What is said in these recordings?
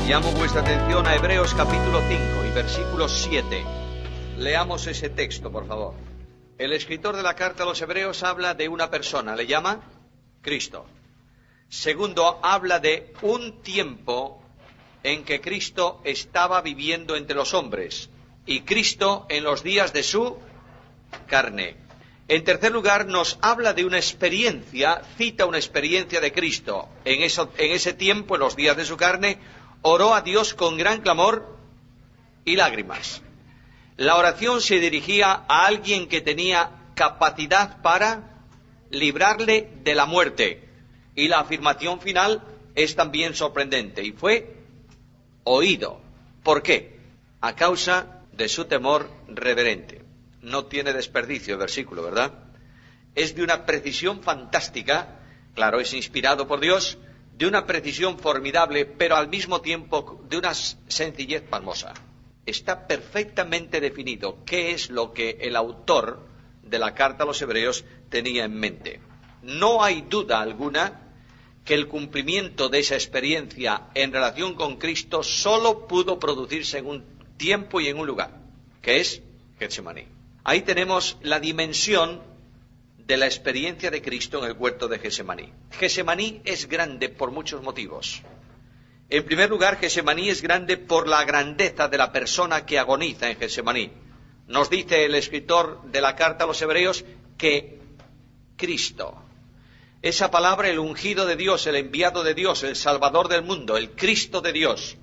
Llamo vuestra atención a Hebreos capítulo 5 y versículo 7. Leamos ese texto, por favor. El escritor de la carta a los Hebreos habla de una persona, le llama Cristo. Segundo, habla de un tiempo en que Cristo estaba viviendo entre los hombres, y Cristo en los días de su carne. En tercer lugar, nos habla de una experiencia, cita una experiencia de Cristo. En ese tiempo, en los días de su carne, oró a Dios con gran clamor y lágrimas. La oración se dirigía a alguien que tenía capacidad para librarle de la muerte. Y la afirmación final es también sorprendente. Y fue oído. ¿Por qué? A causa de su temor reverente. No tiene desperdicio el versículo, ¿verdad? Es de una precisión fantástica. Claro, es inspirado por Dios, de una precisión formidable, pero al mismo tiempo de una sencillez pasmosa. Está perfectamente definido qué es lo que el autor de la carta a los Hebreos tenía en mente. No hay duda alguna que el cumplimiento de esa experiencia en relación con Cristo solo pudo producirse en un tiempo y en un lugar, que es Getsemaní. Ahí tenemos la dimensión de la experiencia de Cristo en el huerto de Getsemaní. Getsemaní es grande por muchos motivos. En primer lugar, Getsemaní es grande por la grandeza de la persona que agoniza en Getsemaní. Nos dice el escritor de la carta a los Hebreos que Cristo, esa palabra, el ungido de Dios, el enviado de Dios, el Salvador del mundo, el Cristo de Dios.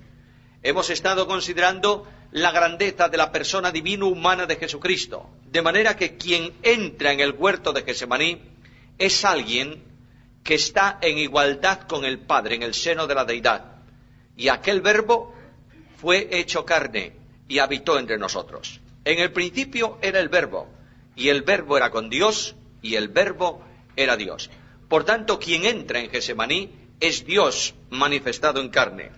Hemos estado considerando la grandeza de la persona divino-humana de Jesucristo. De manera que quien entra en el huerto de Getsemaní es alguien que está en igualdad con el Padre, en el seno de la deidad. Y aquel verbo fue hecho carne y habitó entre nosotros. En el principio era el verbo, y el verbo era con Dios, y el verbo era Dios. Por tanto, quien entra en Getsemaní es Dios manifestado en carne.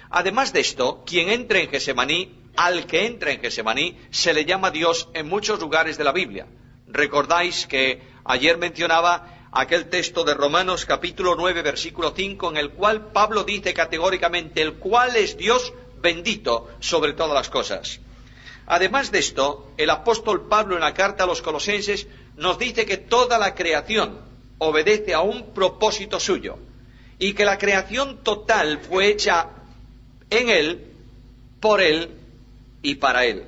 Además de esto, quien entra en Getsemaní, al que entra en Getsemaní, se le llama Dios en muchos lugares de la Biblia. Recordáis que ayer mencionaba aquel texto de Romanos capítulo 9, versículo 5, en el cual Pablo dice categóricamente, el cual es Dios bendito sobre todas las cosas. Además de esto, el apóstol Pablo en la carta a los Colosenses nos dice que toda la creación obedece a un propósito suyo, y que la creación total fue hecha en Él, por Él y para Él.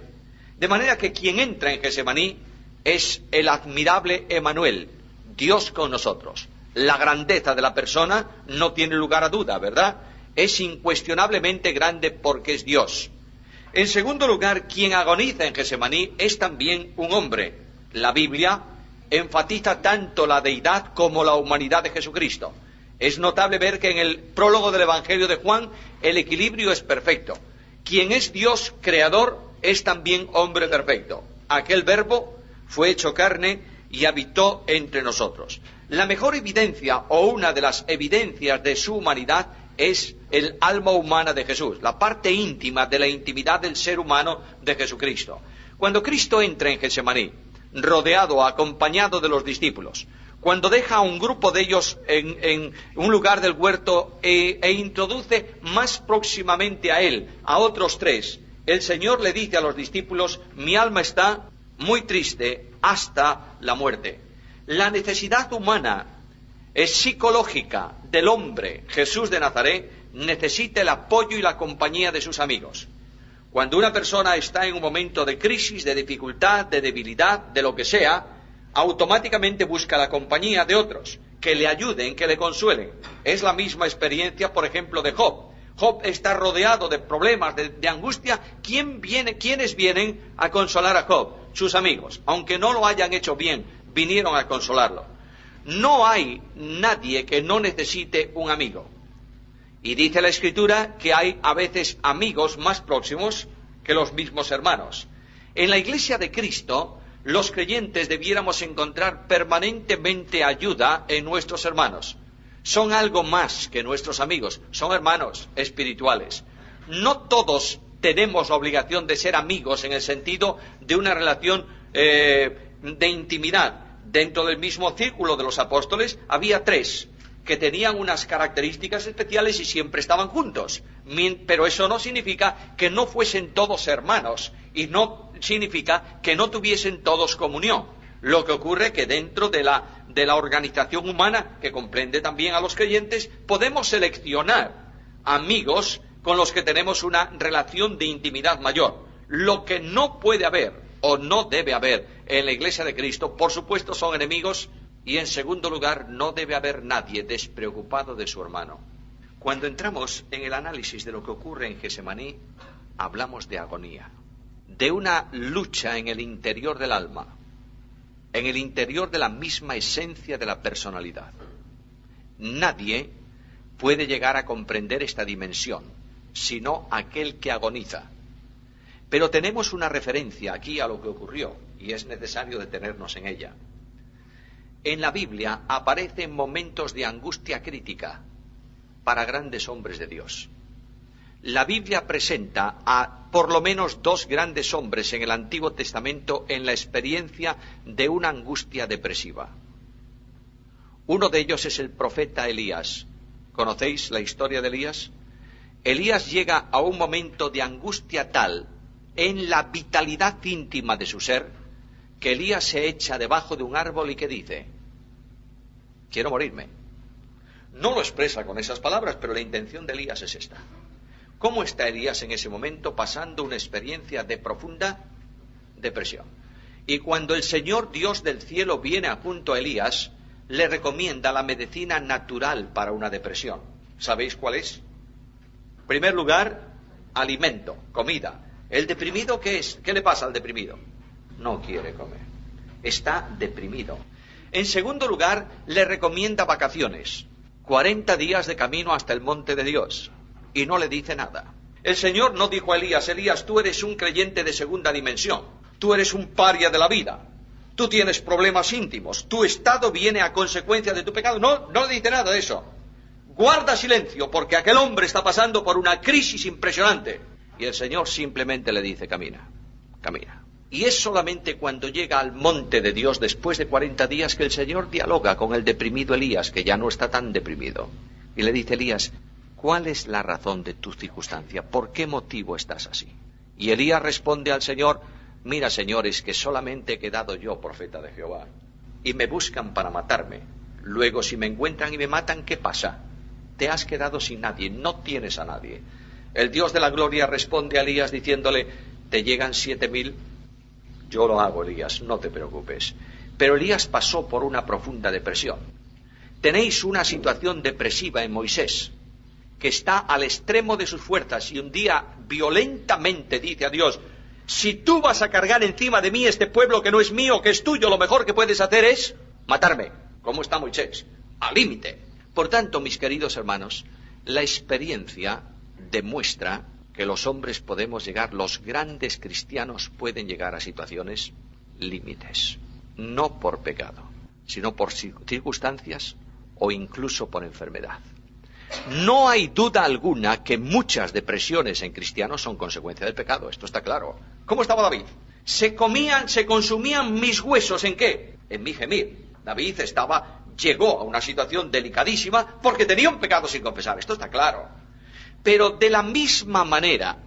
De manera que quien entra en Getsemaní es el admirable Emmanuel, Dios con nosotros. La grandeza de la persona no tiene lugar a duda, ¿verdad? Es incuestionablemente grande porque es Dios. En segundo lugar, quien agoniza en Getsemaní es también un hombre. La Biblia enfatiza tanto la deidad como la humanidad de Jesucristo. Es notable ver que en el prólogo del Evangelio de Juan el equilibrio es perfecto. Quien es Dios creador es también hombre perfecto. Aquel verbo fue hecho carne y habitó entre nosotros. La mejor evidencia, o una de las evidencias de su humanidad, es el alma humana de Jesús, la parte íntima de la intimidad del ser humano de Jesucristo. Cuando Cristo entra en Getsemaní, rodeado, acompañado de los discípulos, cuando deja a un grupo de ellos en un lugar del huerto e introduce más próximamente a él a otros tres, el Señor le dice a los discípulos, mi alma está muy triste hasta la muerte. La necesidad humana es psicológica del hombre, Jesús de Nazaret, necesita el apoyo y la compañía de sus amigos. Cuando una persona está en un momento de crisis, de dificultad, de debilidad, de lo que sea, automáticamente busca la compañía de otros, que le ayuden, que le consuelen. Es la misma experiencia, por ejemplo, de Job. Job está rodeado de problemas, de angustia. ¿Quiénes vienen a consolar a Job? Sus amigos. Aunque no lo hayan hecho bien, vinieron a consolarlo. No hay nadie que no necesite un amigo. Y dice la Escritura que hay a veces amigos más próximos que los mismos hermanos. En la Iglesia de Cristo, los creyentes debiéramos encontrar permanentemente ayuda en nuestros hermanos. Son algo más que nuestros amigos, son hermanos espirituales. No todos tenemos la obligación de ser amigos en el sentido de una relación de intimidad. Dentro del mismo círculo de los apóstoles había tres que tenían unas características especiales y siempre estaban juntos. Pero eso no significa que no fuesen todos hermanos y no significa que no tuviesen todos comunión. Lo que ocurre es que dentro de la organización humana, que comprende también a los creyentes, podemos seleccionar amigos con los que tenemos una relación de intimidad mayor. Lo que no puede haber o no debe haber en la Iglesia de Cristo, por supuesto, son enemigos. Y en segundo lugar, no debe haber nadie despreocupado de su hermano. Cuando entramos en el análisis de lo que ocurre en Getsemaní, hablamos de agonía, de una lucha en el interior del alma, en el interior de la misma esencia de la personalidad. Nadie puede llegar a comprender esta dimensión, sino aquel que agoniza. Pero tenemos una referencia aquí a lo que ocurrió, y es necesario detenernos en ella. En la Biblia aparecen momentos de angustia crítica para grandes hombres de Dios. La Biblia presenta a por lo menos 2 grandes hombres en el Antiguo Testamento en la experiencia de una angustia depresiva. Uno de ellos es el profeta Elías. ¿Conocéis la historia de Elías? Elías llega a un momento de angustia tal en la vitalidad íntima de su ser que Elías se echa debajo de un árbol y que dice: quiero morirme. No lo expresa con esas palabras, pero la intención de Elías es esta. ¿Cómo está Elías en ese momento? Pasando una experiencia de profunda depresión. Y cuando el Señor Dios del cielo viene junto a Elías, le recomienda la medicina natural para una depresión. ¿Sabéis cuál es? En primer lugar, alimento, comida. ¿El deprimido qué es? ¿Qué le pasa al deprimido? No quiere comer. Está deprimido. En segundo lugar, le recomienda vacaciones. 40 días de camino hasta el monte de Dios. Y no le dice nada. El Señor no dijo a Elías: Elías, tú eres un creyente de segunda dimensión. Tú eres un paria de la vida. Tú tienes problemas íntimos. Tu estado viene a consecuencia de tu pecado. No le dice nada de eso. Guarda silencio, porque aquel hombre está pasando por una crisis impresionante. Y el Señor simplemente le dice: camina, camina. Y es solamente cuando llega al monte de Dios, después de 40 días, que el Señor dialoga con el deprimido Elías, que ya no está tan deprimido. Y le dice: Elías, ¿cuál es la razón de tu circunstancia? ¿Por qué motivo estás así? Y Elías responde al Señor: mira, Señor, es que solamente he quedado yo, profeta de Jehová, y me buscan para matarme. Luego, si me encuentran y me matan, ¿qué pasa? Te has quedado sin nadie, no tienes a nadie. El Dios de la gloria responde a Elías diciéndole: te llegan 7.000. Yo lo hago, Elías, no te preocupes. Pero Elías pasó por una profunda depresión. Tenéis una situación depresiva en Moisés, que está al extremo de sus fuerzas, y un día violentamente dice a Dios: si tú vas a cargar encima de mí este pueblo que no es mío, que es tuyo, lo mejor que puedes hacer es matarme. ¿Cómo está Moisés? Al límite. Por tanto, mis queridos hermanos, la experiencia demuestra que los hombres podemos llegar, los grandes cristianos pueden llegar a situaciones límites, no por pecado, sino por circunstancias o incluso por enfermedad. No hay duda alguna que muchas depresiones en cristianos son consecuencia del pecado, esto está claro. ¿Cómo estaba David? Se consumían mis huesos, ¿en qué? En mi gemir. David llegó a una situación delicadísima porque tenía un pecado sin confesar, esto está claro. Pero de la misma manera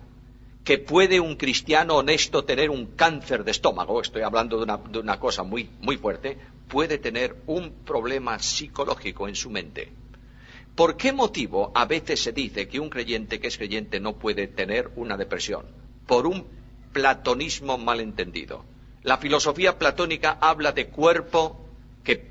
que puede un cristiano honesto tener un cáncer de estómago, estoy hablando de una cosa muy, muy fuerte, puede tener un problema psicológico en su mente. ¿Por qué motivo a veces se dice que un creyente que es creyente no puede tener una depresión? Por un platonismo malentendido. La filosofía platónica habla de cuerpo,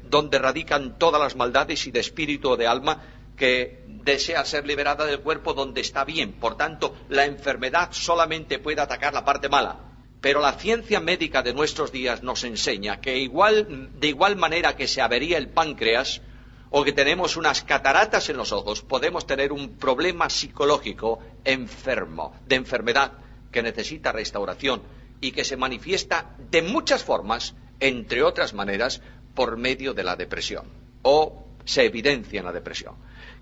donde radican todas las maldades, y de espíritu o de alma, que desea ser liberada del cuerpo, donde está bien. Por tanto, la enfermedad solamente puede atacar la parte mala. Pero la ciencia médica de nuestros días nos enseña que de igual manera que se avería el páncreas o que tenemos unas cataratas en los ojos, podemos tener un problema psicológico enfermo, de enfermedad que necesita restauración y que se manifiesta de muchas formas, entre otras maneras, por medio de la depresión, o se evidencia en la depresión.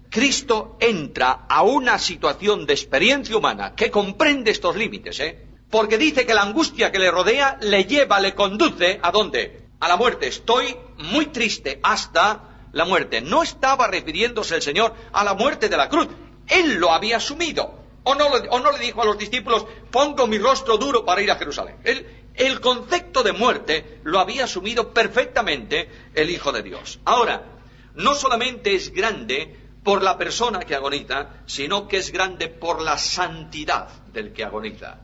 Cristo entra a una situación de experiencia humana que comprende estos límites, porque dice que la angustia que le rodea le conduce, ¿a dónde? A la muerte. Estoy muy triste hasta la muerte. No estaba refiriéndose el Señor a la muerte de la cruz. Él lo había asumido. ¿O no le dijo a los discípulos, pongo mi rostro duro para ir a Jerusalén? El concepto de muerte lo había asumido perfectamente el Hijo de Dios. Ahora, no solamente es grande por la persona que agoniza, sino que es grande por la santidad del que agoniza.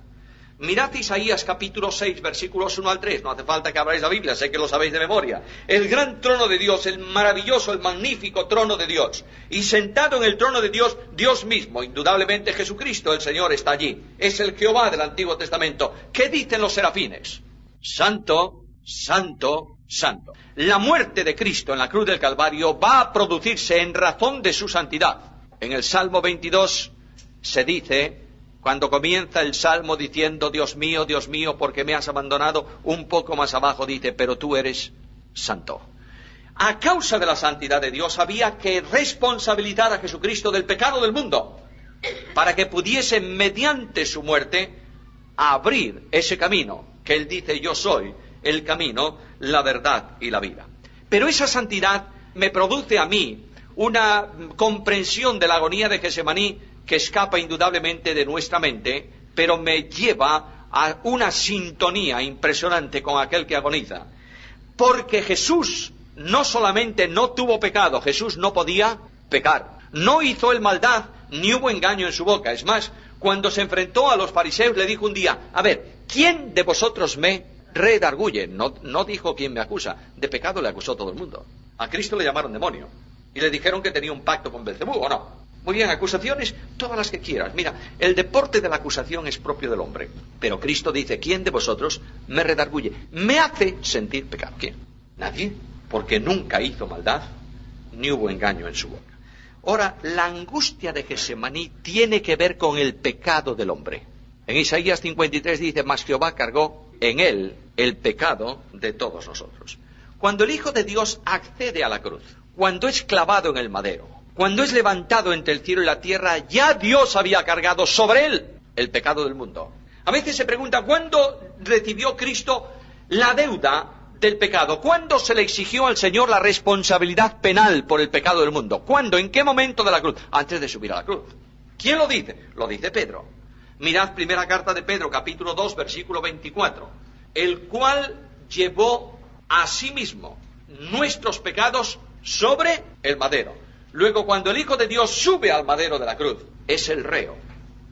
Mirad Isaías capítulo 6, versículos 1 al 3. No hace falta que abráis la Biblia, sé que lo sabéis de memoria. El gran trono de Dios, el maravilloso, el magnífico trono de Dios. Y sentado en el trono de Dios, Dios mismo, indudablemente Jesucristo, el Señor, está allí. Es el Jehová del Antiguo Testamento. ¿Qué dicen los serafines? Santo, santo, santo. La muerte de Cristo en la cruz del Calvario va a producirse en razón de su santidad. En el Salmo 22 se dice, cuando comienza el Salmo diciendo, Dios mío, ¿por qué me has abandonado? Un poco más abajo dice, pero tú eres santo. A causa de la santidad de Dios había que responsabilizar a Jesucristo del pecado del mundo, para que pudiese, mediante su muerte, abrir ese camino, que Él dice, yo soy el camino, la verdad y la vida. Pero esa santidad me produce a mí una comprensión de la agonía de Getsemaní que escapa indudablemente de nuestra mente, pero me lleva a una sintonía impresionante con aquel que agoniza. Porque Jesús no solamente no tuvo pecado, Jesús no podía pecar. No hizo él maldad, ni hubo engaño en su boca. Es más, cuando se enfrentó a los fariseos le dijo un día, a ver, ¿quién de vosotros me redarguye? No dijo quién me acusa. De pecado le acusó todo el mundo. A Cristo le llamaron demonio. Y le dijeron que tenía un pacto con Belcebú, ¿o no? Muy bien, acusaciones, todas las que quieras. Mira, el deporte de la acusación es propio del hombre. Pero Cristo dice, ¿quién de vosotros me redarguye? Me hace sentir pecado. ¿Quién? Nadie, porque nunca hizo maldad, ni hubo engaño en su boca. Ahora, la angustia de Getsemaní tiene que ver con el pecado del hombre. En Isaías 53 dice, mas Jehová cargó en él el pecado de todos nosotros. Cuando el Hijo de Dios accede a la cruz, cuando es clavado en el madero, cuando es levantado entre el cielo y la tierra, ya Dios había cargado sobre él el pecado del mundo. A veces se pregunta, ¿cuándo recibió Cristo la deuda del pecado? ¿Cuándo se le exigió al Señor la responsabilidad penal por el pecado del mundo? ¿Cuándo? ¿En qué momento de la cruz? Antes de subir a la cruz. ¿Quién lo dice? Lo dice Pedro. Mirad primera carta de Pedro, capítulo 2, versículo 24. El cual llevó a sí mismo nuestros pecados sobre el madero. Luego, cuando el Hijo de Dios sube al madero de la cruz, es el reo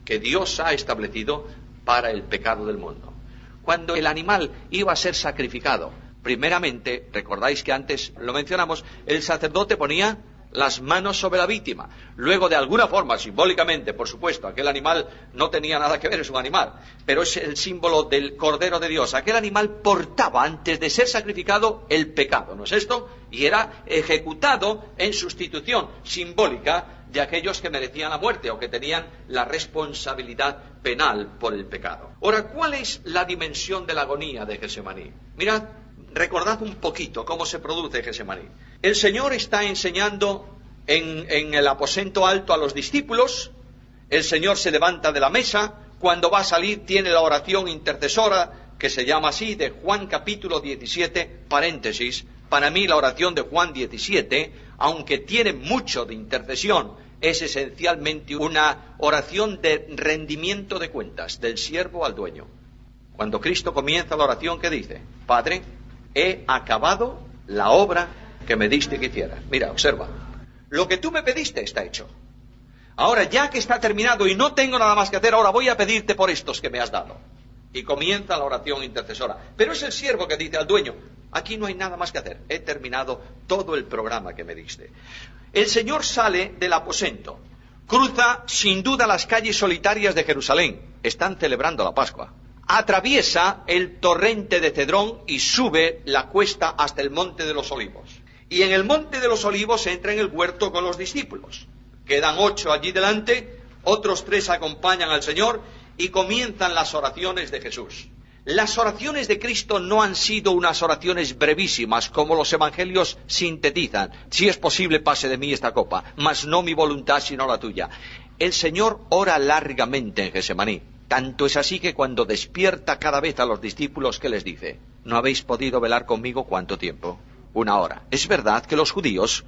que Dios ha establecido para el pecado del mundo. Cuando el animal iba a ser sacrificado, primeramente, recordáis que antes lo mencionamos, el sacerdote ponía las manos sobre la víctima. Luego, de alguna forma, simbólicamente, por supuesto, aquel animal no tenía nada que ver, es un animal, pero es el símbolo del Cordero de Dios. Aquel animal portaba, antes de ser sacrificado, el pecado, ¿no es esto? Y era ejecutado en sustitución simbólica de aquellos que merecían la muerte o que tenían la responsabilidad penal por el pecado. Ahora, ¿cuál es la dimensión de la agonía de Getsemaní? Mirad, recordad un poquito cómo se produce Getsemaní. El Señor está enseñando en el aposento alto a los discípulos. El Señor se levanta de la mesa. Cuando va a salir tiene la oración intercesora, que se llama así, de Juan capítulo 17, paréntesis. Para mí la oración de Juan 17, aunque tiene mucho de intercesión, es esencialmente una oración de rendimiento de cuentas, del siervo al dueño. Cuando Cristo comienza la oración, ¿qué dice? Padre, he acabado la obra que me diste que hiciera. Mira, observa. Lo que tú me pediste está hecho. Ahora, ya que está terminado y no tengo nada más que hacer, ahora voy a pedirte por estos que me has dado. Y comienza la oración intercesora. Pero es el siervo que dice al dueño, aquí no hay nada más que hacer. He terminado todo el programa que me diste. El Señor sale del aposento. Cruza, sin duda, las calles solitarias de Jerusalén. Están celebrando la Pascua. Atraviesa el torrente de Cedrón y sube la cuesta hasta el Monte de los Olivos. Y en el Monte de los Olivos entra en el huerto con los discípulos. Quedan 8 allí delante, otros 3 acompañan al Señor y comienzan las oraciones de Jesús. Las oraciones de Cristo no han sido unas oraciones brevísimas como los evangelios sintetizan. Si es posible, pase de mí esta copa, mas no mi voluntad sino la tuya. El Señor ora largamente en Getsemaní. Tanto es así que cuando despierta cada vez a los discípulos, ¿qué les dice? ¿No habéis podido velar conmigo cuánto tiempo? 1 hora. Es verdad que los judíos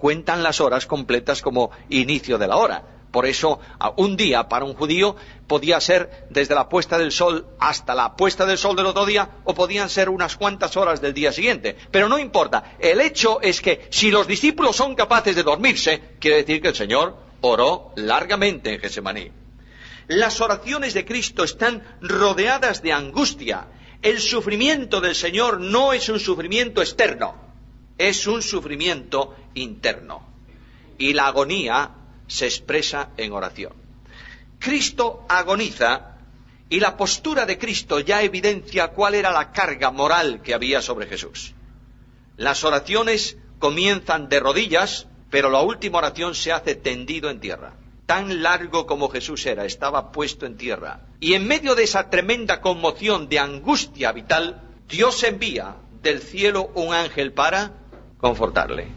cuentan las horas completas como inicio de la hora. Por eso, un día para un judío podía ser desde la puesta del sol hasta la puesta del sol del otro día, o podían ser unas cuantas horas del día siguiente. Pero no importa. El hecho es que si los discípulos son capaces de dormirse, quiere decir que el Señor oró largamente en Getsemaní. Las oraciones de Cristo están rodeadas de angustia. El sufrimiento del Señor no es un sufrimiento externo, es un sufrimiento interno. Y la agonía se expresa en oración. Cristo agoniza, y la postura de Cristo ya evidencia cuál era la carga moral que había sobre Jesús. Las oraciones comienzan de rodillas, pero la última oración se hace tendido en tierra. Tan largo como Jesús era, estaba puesto en tierra. Y en medio de esa tremenda conmoción de angustia vital, Dios envía del cielo un ángel para confortarle.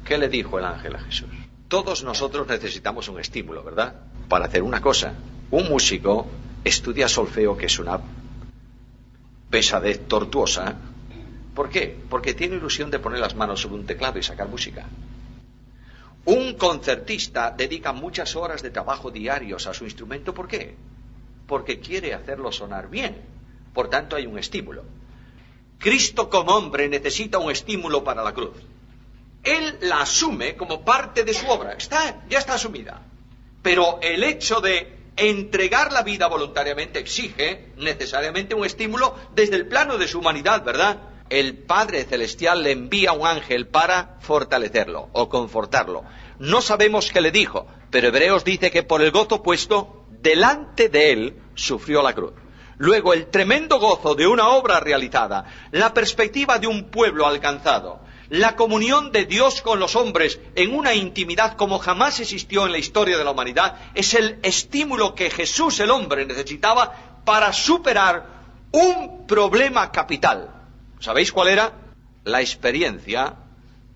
¿Qué le dijo el ángel a Jesús? Todos nosotros necesitamos un estímulo, ¿verdad? Para hacer una cosa. Un músico estudia solfeo, que es una pesadez tortuosa. ¿Por qué? Porque tiene ilusión de poner las manos sobre un teclado y sacar música. Un concertista dedica muchas horas de trabajo diarios a su instrumento. ¿Por qué? Porque quiere hacerlo sonar bien. Por tanto, hay un estímulo. Cristo como hombre necesita un estímulo para la cruz. Él la asume como parte de su obra. Ya está asumida. Pero el hecho de entregar la vida voluntariamente exige necesariamente un estímulo desde el plano de su humanidad, ¿verdad? El Padre Celestial le envía un ángel para fortalecerlo o confortarlo. No sabemos qué le dijo, pero Hebreos dice que por el gozo puesto delante de él sufrió la cruz. Luego el tremendo gozo de una obra realizada, la perspectiva de un pueblo alcanzado, la comunión de Dios con los hombres en una intimidad como jamás existió en la historia de la humanidad, es el estímulo que Jesús el hombre necesitaba para superar un problema capital. ¿Sabéis cuál era? La experiencia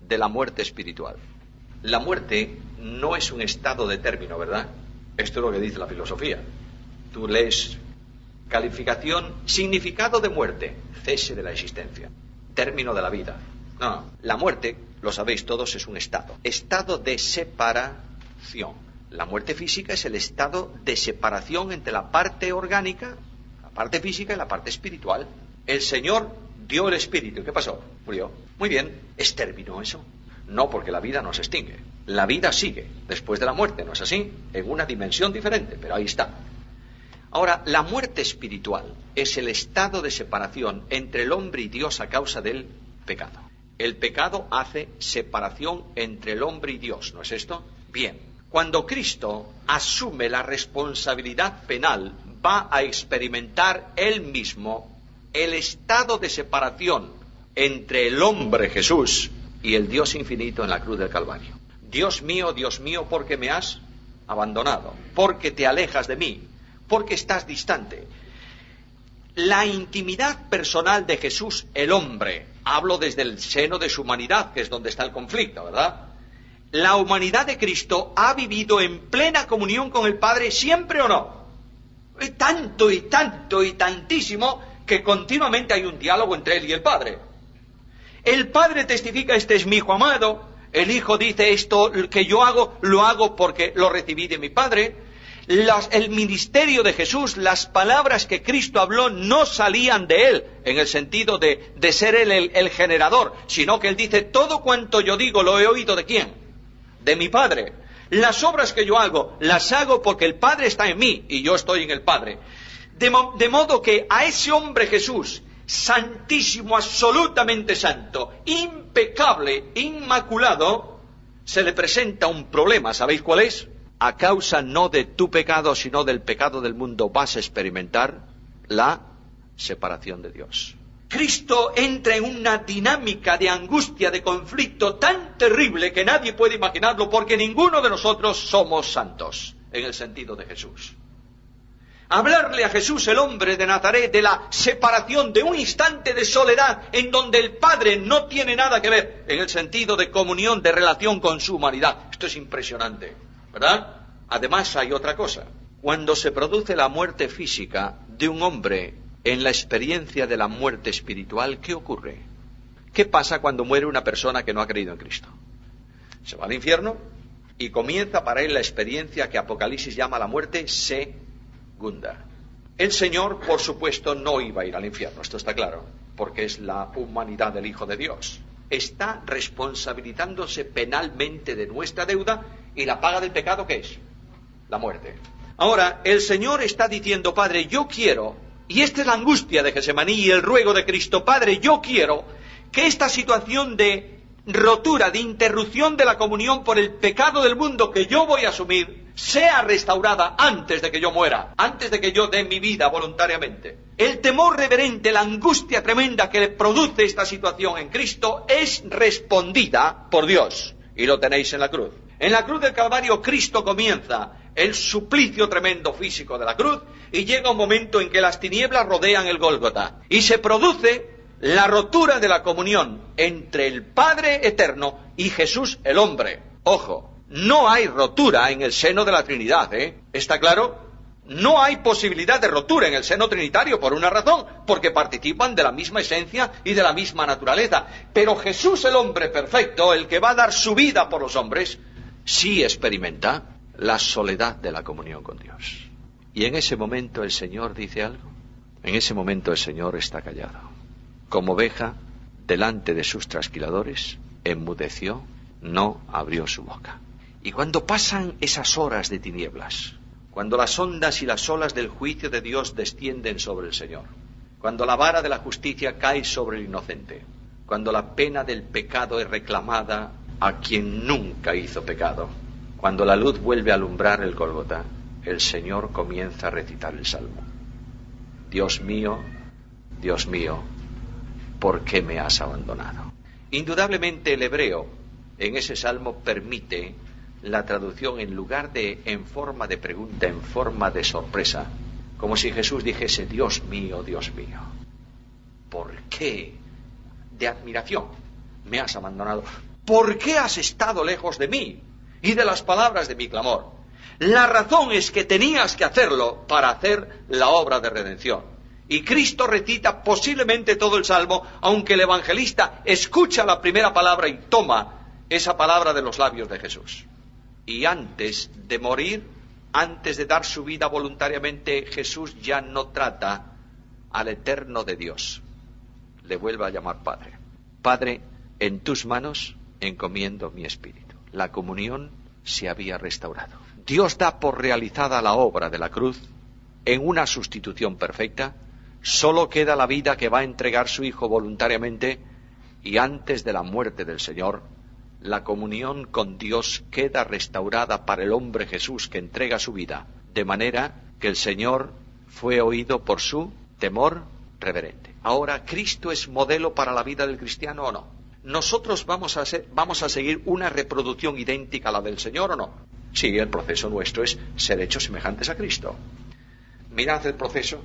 de la muerte espiritual. La muerte no es un estado de término, ¿verdad? Esto es lo que dice la filosofía. Tú lees calificación, significado de muerte, cese de la existencia, término de la vida. No, la muerte, lo sabéis todos, es un estado de separación. La muerte física es el estado de separación entre la parte orgánica, la parte física y la parte espiritual. El Señor dio el espíritu. ¿Qué pasó? Murió. Muy bien, ¿es término eso? No, porque la vida no se extingue. La vida sigue después de la muerte, ¿no es así? En una dimensión diferente, pero ahí está. Ahora, la muerte espiritual es el estado de separación entre el hombre y Dios a causa del pecado. El pecado hace separación entre el hombre y Dios, ¿no es esto? Bien, cuando Cristo asume la responsabilidad penal, va a experimentar él mismo el estado de separación entre el hombre Jesús y el Dios infinito en la cruz del Calvario. Dios mío, ¿por qué me has abandonado? ¿Por qué te alejas de mí? ¿Por qué estás distante? La intimidad personal de Jesús, el hombre, hablo desde el seno de su humanidad, que es donde está el conflicto, ¿verdad? La humanidad de Cristo ha vivido en plena comunión con el Padre, ¿siempre o no? Y tanto y tanto y tantísimo que continuamente hay un diálogo entre él y el Padre. El Padre testifica, este es mi Hijo amado. El Hijo dice, esto que yo hago, lo hago porque lo recibí de mi Padre. El ministerio de Jesús, las palabras que Cristo habló no salían de él, en el sentido de ser él el generador, sino que él dice, todo cuanto yo digo lo he oído ¿de quién? De mi Padre. Las obras que yo hago, las hago porque el Padre está en mí y yo estoy en el Padre. De modo que a ese hombre Jesús, santísimo, absolutamente santo, impecable, inmaculado, se le presenta un problema. ¿Sabéis cuál es? A causa no de tu pecado, sino del pecado del mundo, vas a experimentar la separación de Dios. Cristo entra en una dinámica de angustia, de conflicto tan terrible que nadie puede imaginarlo, porque ninguno de nosotros somos santos, en el sentido de Jesús. Hablarle a Jesús, el hombre de Nazaret, de la separación, de un instante de soledad en donde el Padre no tiene nada que ver, en el sentido de comunión, de relación con su humanidad. Esto es impresionante, ¿verdad? Además hay otra cosa. Cuando se produce la muerte física de un hombre en la experiencia de la muerte espiritual, ¿qué ocurre? ¿Qué pasa cuando muere una persona que no ha creído en Cristo? Se va al infierno y comienza para él la experiencia que Apocalipsis llama la muerte segunda. El Señor, por supuesto, no iba a ir al infierno, esto está claro, porque es la humanidad del Hijo de Dios. Está responsabilizándose penalmente de nuestra deuda, y la paga del pecado, ¿qué es? La muerte. Ahora, el Señor está diciendo: Padre, yo quiero, y esta es la angustia de Getsemaní y el ruego de Cristo, Padre, yo quiero que esta situación de rotura, de interrupción de la comunión por el pecado del mundo que yo voy a asumir, sea restaurada antes de que yo muera, antes de que yo dé mi vida voluntariamente. El temor reverente, la angustia tremenda que le produce esta situación en Cristo es respondida por Dios, y lo tenéis en la cruz. En la cruz del Calvario Cristo comienza el suplicio tremendo físico de la cruz, y llega un momento en que las tinieblas rodean el Gólgota, y se produce la rotura de la comunión entre el Padre eterno y Jesús el hombre. Ojo, no hay rotura en el seno de la Trinidad, ¿está claro? No hay posibilidad de rotura en el seno trinitario por una razón, porque participan de la misma esencia y de la misma naturaleza. Pero Jesús el hombre perfecto, el que va a dar su vida por los hombres, sí experimenta la soledad de la comunión con Dios. Y en ese momento el Señor dice algo. En ese momento el Señor está callado. Como oveja delante de sus trasquiladores, enmudeció, no abrió su boca. Y cuando pasan esas horas de tinieblas, cuando las ondas y las olas del juicio de Dios descienden sobre el Señor, cuando la vara de la justicia cae sobre el inocente, cuando la pena del pecado es reclamada a quien nunca hizo pecado, cuando la luz vuelve a alumbrar el Gólgota, el Señor comienza a recitar el Salmo. Dios mío, ¿por qué me has abandonado? Indudablemente el hebreo en ese salmo permite la traducción en lugar de en forma de pregunta, en forma de sorpresa, como si Jesús dijese: Dios mío, ¿por qué? De admiración me has abandonado. ¿Por qué has estado lejos de mí y de las palabras de mi clamor? La razón es que tenías que hacerlo para hacer la obra de redención. Y Cristo recita posiblemente todo el Salmo, aunque el evangelista escucha la primera palabra y toma esa palabra de los labios de Jesús. Y antes de morir, antes de dar su vida voluntariamente, Jesús ya no trata al eterno de Dios. Le vuelve a llamar Padre. Padre, en tus manos encomiendo mi espíritu. La comunión se había restaurado. Dios da por realizada la obra de la cruz en una sustitución perfecta. Solo queda la vida que va a entregar su Hijo voluntariamente, y antes de la muerte del Señor, la comunión con Dios queda restaurada para el hombre Jesús que entrega su vida, de manera que el Señor fue oído por su temor reverente. Ahora, ¿Cristo es modelo para la vida del cristiano o no? ¿Nosotros vamos a seguir una reproducción idéntica a la del Señor o no? Sí, el proceso nuestro es ser hechos semejantes a Cristo. Mirad el proceso.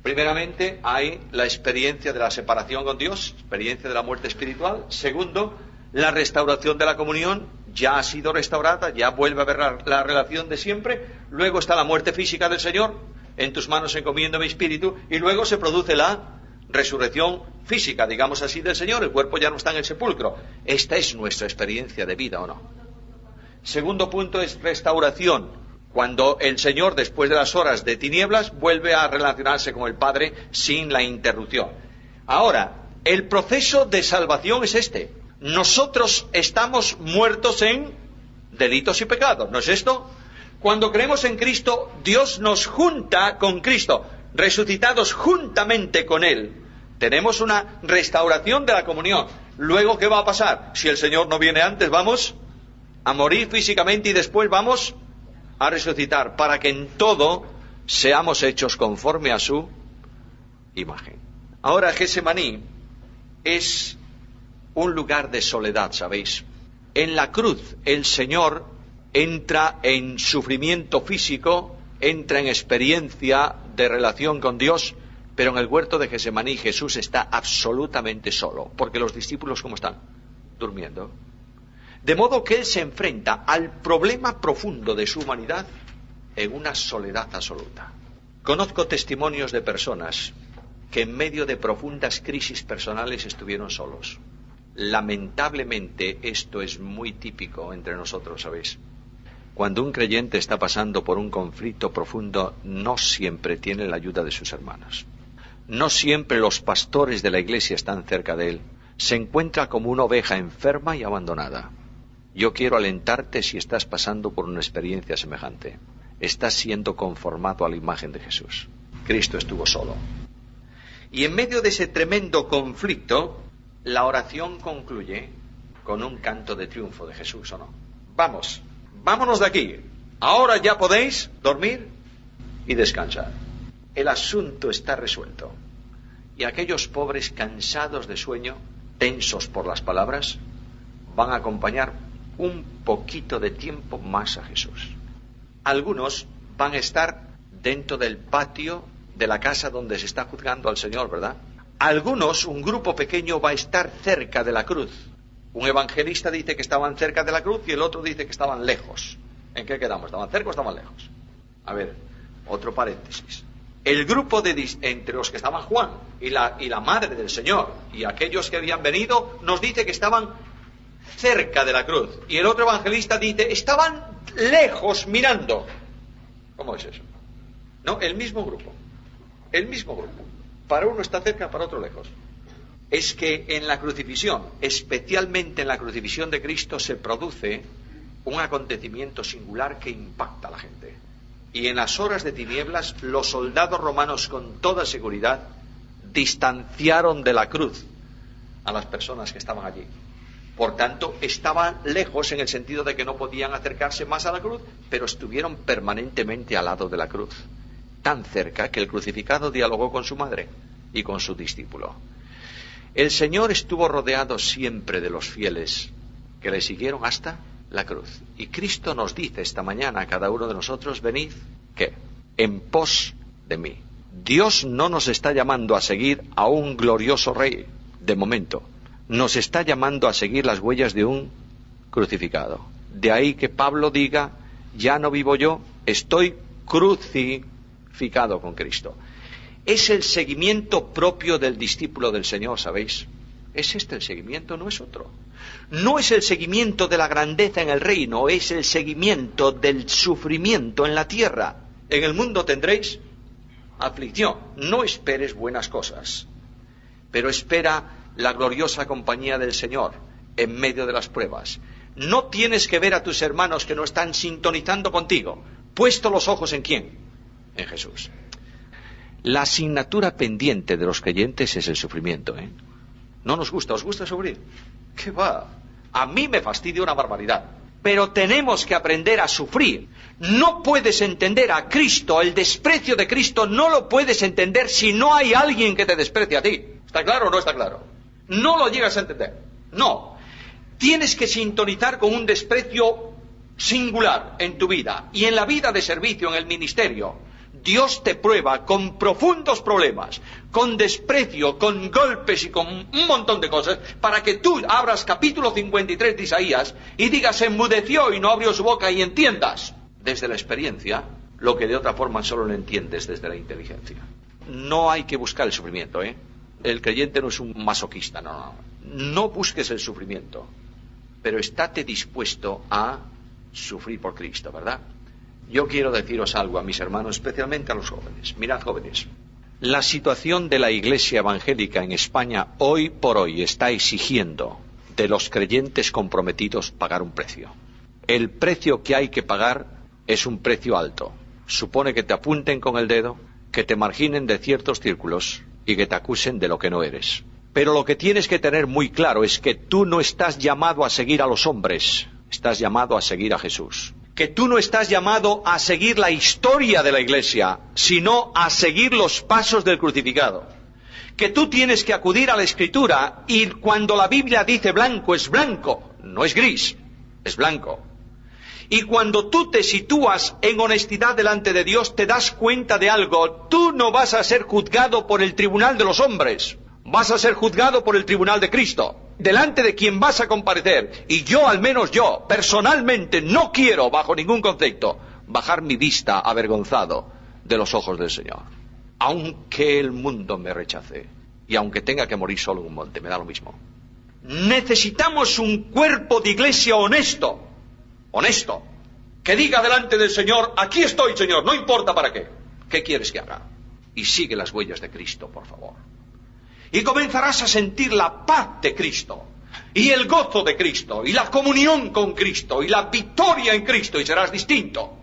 Primeramente, hay la experiencia de la separación con Dios, experiencia de la muerte espiritual. Segundo, la restauración de la comunión, ya ha sido restaurada, ya vuelve a haber la relación de siempre. Luego está la muerte física del Señor, en tus manos encomiendo mi espíritu. Y luego se produce la resurrección física, digamos así, del Señor. El cuerpo ya no está en el sepulcro. Esta es nuestra experiencia de vida, ¿o no? Segundo punto es restauración. Cuando el Señor, después de las horas de tinieblas, vuelve a relacionarse con el Padre sin la interrupción. Ahora, el proceso de salvación es este. Nosotros estamos muertos en delitos y pecados, ¿no es esto? Cuando creemos en Cristo, Dios nos junta con Cristo, resucitados juntamente con Él. Tenemos una restauración de la comunión. Luego, ¿qué va a pasar? Si el Señor no viene antes, vamos a morir físicamente y después vamos a resucitar, para que en todo seamos hechos conforme a su imagen. Ahora, Getsemaní es un lugar de soledad, ¿sabéis? En la cruz el Señor entra en sufrimiento físico, entra en experiencia de relación con Dios, pero en el huerto de Getsemaní Jesús está absolutamente solo, porque los discípulos, ¿cómo están? Durmiendo. De modo que Él se enfrenta al problema profundo de su humanidad en una soledad absoluta. Conozco testimonios de personas que en medio de profundas crisis personales estuvieron solos. Lamentablemente esto es muy típico entre nosotros, ¿sabéis? Cuando un creyente está pasando por un conflicto profundo, no siempre tiene la ayuda de sus hermanos. No siempre los pastores de la iglesia están cerca de él. Se encuentra como una oveja enferma y abandonada. Yo quiero alentarte si estás pasando por una experiencia semejante. Estás siendo conformado a la imagen de Jesús. Cristo estuvo solo. Y en medio de ese tremendo conflicto, la oración concluye con un canto de triunfo de Jesús, ¿o no? Vamos, vámonos de aquí. Ahora ya podéis dormir y descansar. El asunto está resuelto. Y aquellos pobres cansados de sueño, tensos por las palabras, van a acompañar un poquito de tiempo más a Jesús. Algunos van a estar dentro del patio de la casa donde se está juzgando al Señor, ¿verdad? Algunos, un grupo pequeño, va a estar cerca de la cruz. Un evangelista dice que estaban cerca de la cruz y el otro dice que estaban lejos. ¿En qué quedamos? ¿Estaban cerca o estaban lejos? A ver, otro paréntesis. El grupo entre los que estaban Juan y la madre del Señor y aquellos que habían venido, nos dice que estaban cerca de la cruz. Y el otro evangelista dice, estaban lejos mirando. ¿Cómo es eso? No, el mismo grupo. El mismo grupo. Para uno está cerca, para otro lejos. Es que en la crucifixión, especialmente en la crucifixión de Cristo, se produce un acontecimiento singular que impacta a la gente. Y en las horas de tinieblas, los soldados romanos con toda seguridad distanciaron de la cruz a las personas que estaban allí. Por tanto, estaban lejos en el sentido de que no podían acercarse más a la cruz, pero estuvieron permanentemente al lado de la cruz. Tan cerca que el crucificado dialogó con su madre y con su discípulo. El Señor estuvo rodeado siempre de los fieles que le siguieron hasta la cruz. Y Cristo nos dice esta mañana a cada uno de nosotros, venid, ¿qué? En pos de mí. Dios no nos está llamando a seguir a un glorioso rey, de momento. Nos está llamando a seguir las huellas de un crucificado. De ahí que Pablo diga, ya no vivo yo, estoy crucificado con Cristo. Es el seguimiento propio del discípulo del Señor, ¿sabéis? Es este el seguimiento, no es otro. No es el seguimiento de la grandeza en el reino, es el seguimiento del sufrimiento en la tierra. En el mundo tendréis aflicción. No esperes buenas cosas, pero espera la gloriosa compañía del Señor en medio de las pruebas. No tienes que ver a tus hermanos que no están sintonizando contigo. Puesto los ojos ¿en quién? En Jesús. La asignatura pendiente de los creyentes es el sufrimiento, ¿eh? No nos gusta. ¿Os gusta sufrir? ¿Qué va? A mí me fastidia una barbaridad. Pero tenemos que aprender a sufrir. No puedes entender a Cristo, el desprecio de Cristo no lo puedes entender si no hay alguien que te desprecie a ti. ¿Está claro o no está claro? No lo llegas a entender. No. Tienes que sintonizar con un desprecio singular en tu vida y en la vida de servicio, en el ministerio. Dios te prueba con profundos problemas, con desprecio, con golpes y con un montón de cosas, para que tú abras capítulo 53 de Isaías y digas, enmudeció y no abrió su boca, y entiendas desde la experiencia lo que de otra forma solo lo entiendes desde la inteligencia. No hay que buscar el sufrimiento, ¿eh? El creyente no es un masoquista, no. No busques el sufrimiento, pero estate dispuesto a sufrir por Cristo, ¿verdad? Yo quiero deciros algo a mis hermanos, especialmente a los jóvenes. Mirad, jóvenes, la situación de la Iglesia evangélica en España hoy por hoy está exigiendo de los creyentes comprometidos pagar un precio. El precio que hay que pagar es un precio alto. Supone que te apunten con el dedo, que te marginen de ciertos círculos y que te acusen de lo que no eres. Pero lo que tienes que tener muy claro es que tú no estás llamado a seguir a los hombres, estás llamado a seguir a Jesús. Que tú no estás llamado a seguir la historia de la Iglesia, sino a seguir los pasos del crucificado. Que tú tienes que acudir a la Escritura y cuando la Biblia dice blanco, es blanco, no es gris, es blanco. Y cuando tú te sitúas en honestidad delante de Dios, te das cuenta de algo. Tú no vas a ser juzgado por el tribunal de los hombres, vas a ser juzgado por el tribunal de Cristo, delante de quien vas a comparecer. Y yo, al menos yo, personalmente, no quiero, bajo ningún concepto, bajar mi vista avergonzado de los ojos del Señor. Aunque el mundo me rechace, y aunque tenga que morir solo en un monte, me da lo mismo. Necesitamos un cuerpo de iglesia honesto, que diga delante del Señor, aquí estoy, Señor, no importa para qué. ¿Qué quieres que haga? Y sigue las huellas de Cristo, por favor. Y comenzarás a sentir la paz de Cristo, y el gozo de Cristo, y la comunión con Cristo, y la victoria en Cristo, y serás distinto.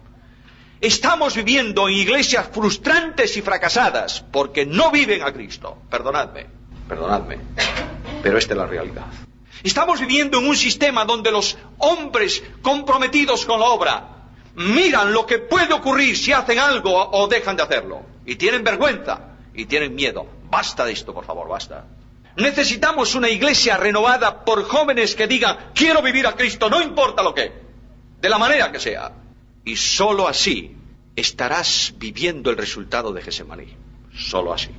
Estamos viviendo en iglesias frustrantes y fracasadas, porque no viven a Cristo. Perdonadme, pero esta es la realidad. Estamos viviendo en un sistema donde los hombres comprometidos con la obra miran lo que puede ocurrir si hacen algo o dejan de hacerlo. Y tienen vergüenza y tienen miedo. Basta de esto, por favor, basta. Necesitamos una iglesia renovada por jóvenes que digan, quiero vivir a Cristo, no importa lo que, de la manera que sea. Y sólo así estarás viviendo el resultado de Getsemaní. Sólo así.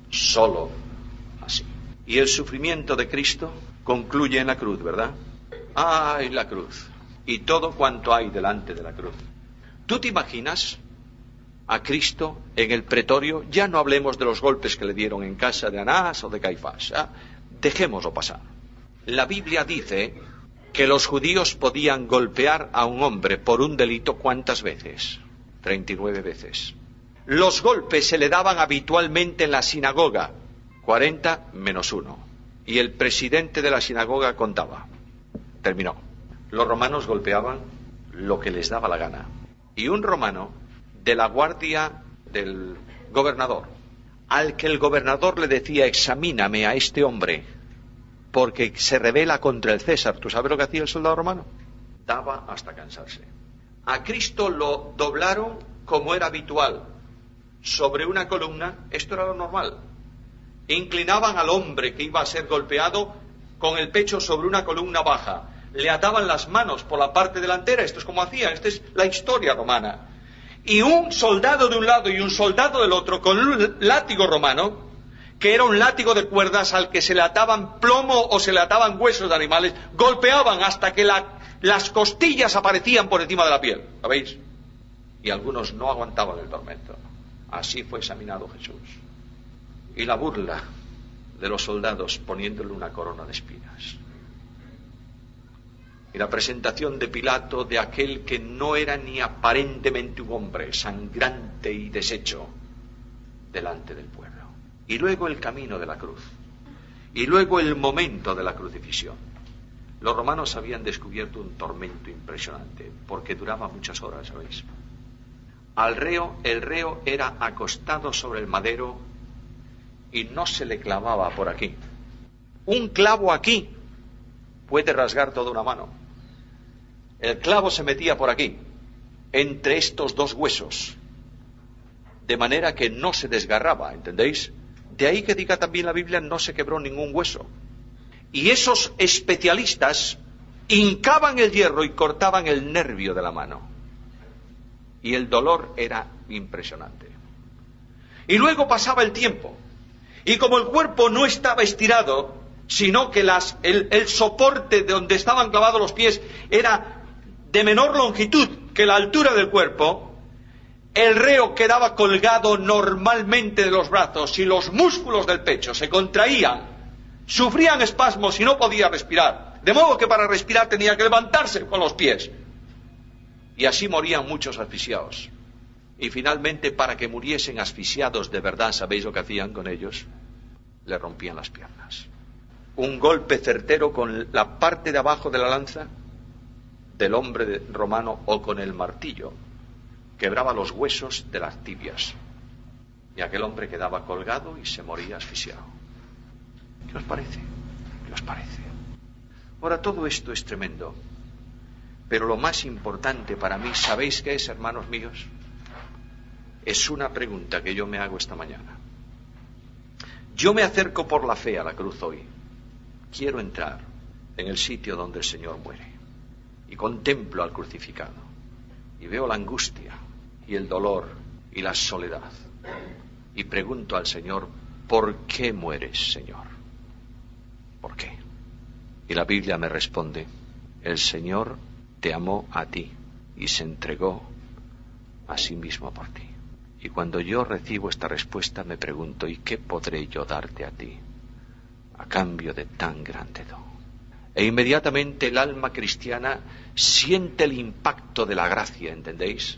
Sólo así. Y el sufrimiento de Cristo concluye en la cruz, ¿verdad? ¡Ay, la cruz! Y todo cuanto hay delante de la cruz. ¿Tú te imaginas a Cristo en el pretorio? Ya no hablemos de los golpes que le dieron en casa de Anás o de Caifás. Dejémoslo pasar. La Biblia dice que los judíos podían golpear a un hombre por un delito, ¿cuántas veces? 39 veces. Los golpes se le daban habitualmente en la sinagoga, 40 menos 1. Y el presidente de la sinagoga contaba. Terminó. Los romanos golpeaban lo que les daba la gana. Y un romano de la guardia del gobernador, al que el gobernador le decía, examíname a este hombre, porque se rebela contra el César. ¿Tú sabes lo que hacía el soldado romano? Daba hasta cansarse. A Cristo lo doblaron como era habitual, sobre una columna. Esto era lo normal. Inclinaban al hombre que iba a ser golpeado con el pecho sobre una columna baja. Le ataban las manos por la parte delantera. Esto es como hacían. Esta es la historia romana. Y un soldado de un lado y un soldado del otro, con un látigo romano, que era un látigo de cuerdas al que se le ataban plomo o se le ataban huesos de animales, golpeaban hasta que las costillas aparecían por encima de la piel. ¿Lo veis? Y algunos no aguantaban el tormento. Así fue examinado Jesús. Y la burla de los soldados poniéndole una corona de espinas. Y la presentación de Pilato de aquel que no era ni aparentemente un hombre, sangrante y deshecho, delante del pueblo. Y luego el camino de la cruz. Y luego el momento de la crucifixión. Los romanos habían descubierto un tormento impresionante, porque duraba muchas horas, ¿sabéis? El reo era acostado sobre el madero y no se le clavaba por aquí. Un clavo aquí puede rasgar toda una mano. El clavo se metía por aquí, entre estos dos huesos, de manera que no se desgarraba, ¿entendéis? De ahí que diga también la Biblia, no se quebró ningún hueso. Y esos especialistas hincaban el hierro y cortaban el nervio de la mano. Y el dolor era impresionante. Y luego pasaba el tiempo. Y como el cuerpo no estaba estirado, sino que el soporte de donde estaban clavados los pies era de menor longitud que la altura del cuerpo, el reo quedaba colgado normalmente de los brazos y los músculos del pecho se contraían, sufrían espasmos y no podía respirar. De modo que para respirar tenía que levantarse con los pies. Y así morían muchos asfixiados. Y finalmente, para que muriesen asfixiados de verdad, ¿sabéis lo que hacían con ellos? Le rompían las piernas. Un golpe certero con la parte de abajo de la lanza del hombre romano o con el martillo quebraba los huesos de las tibias. Y aquel hombre quedaba colgado y se moría asfixiado. ¿Qué os parece? ¿Qué os parece? Ahora, todo esto es tremendo. Pero lo más importante para mí, ¿sabéis qué es, hermanos míos? Es una pregunta que yo me hago esta mañana. Yo me acerco por la fe a la cruz hoy. Quiero entrar en el sitio donde el Señor muere. Y contemplo al crucificado. Y veo la angustia y el dolor y la soledad. Y pregunto al Señor, ¿por qué mueres, Señor? ¿Por qué? Y la Biblia me responde, el Señor te amó a ti y se entregó a sí mismo por ti. Y cuando yo recibo esta respuesta me pregunto, ¿y qué podré yo darte a ti? a cambio de tan grande don. E inmediatamente el alma cristiana siente el impacto de la gracia, ¿entendéis?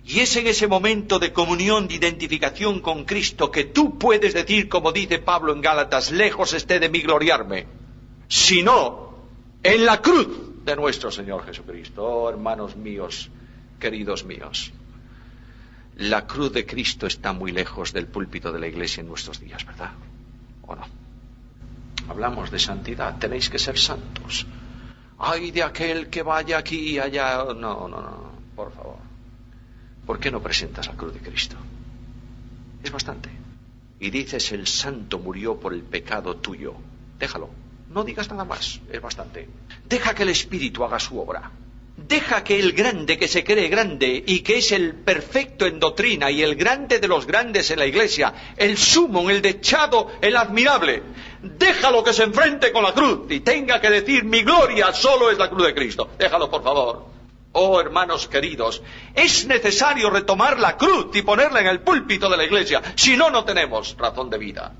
Y es en ese momento de comunión, de identificación con Cristo, que tú puedes decir, como dice Pablo en Gálatas, lejos esté de mí gloriarme, sino en la cruz de nuestro Señor Jesucristo. Oh, hermanos míos, queridos míos, la cruz de Cristo está muy lejos del púlpito de la iglesia en nuestros días, ¿verdad? ¿O no? Hablamos de santidad, tenéis que ser santos. Ay, de aquel que vaya aquí y allá. No, por favor. ¿Por qué no presentas la cruz de Cristo? Es bastante. Y dices, el santo murió por el pecado tuyo. Déjalo, no digas nada más, es bastante. Deja que el Espíritu haga su obra. Deja que el grande, que se cree grande y que es el perfecto en doctrina y el grande de los grandes en la iglesia, el sumo, el dechado, el admirable, déjalo que se enfrente con la cruz y tenga que decir, mi gloria solo es la cruz de Cristo. Déjalo, por favor. Oh, hermanos queridos, es necesario retomar la cruz y ponerla en el púlpito de la iglesia, si no, no tenemos razón de vida.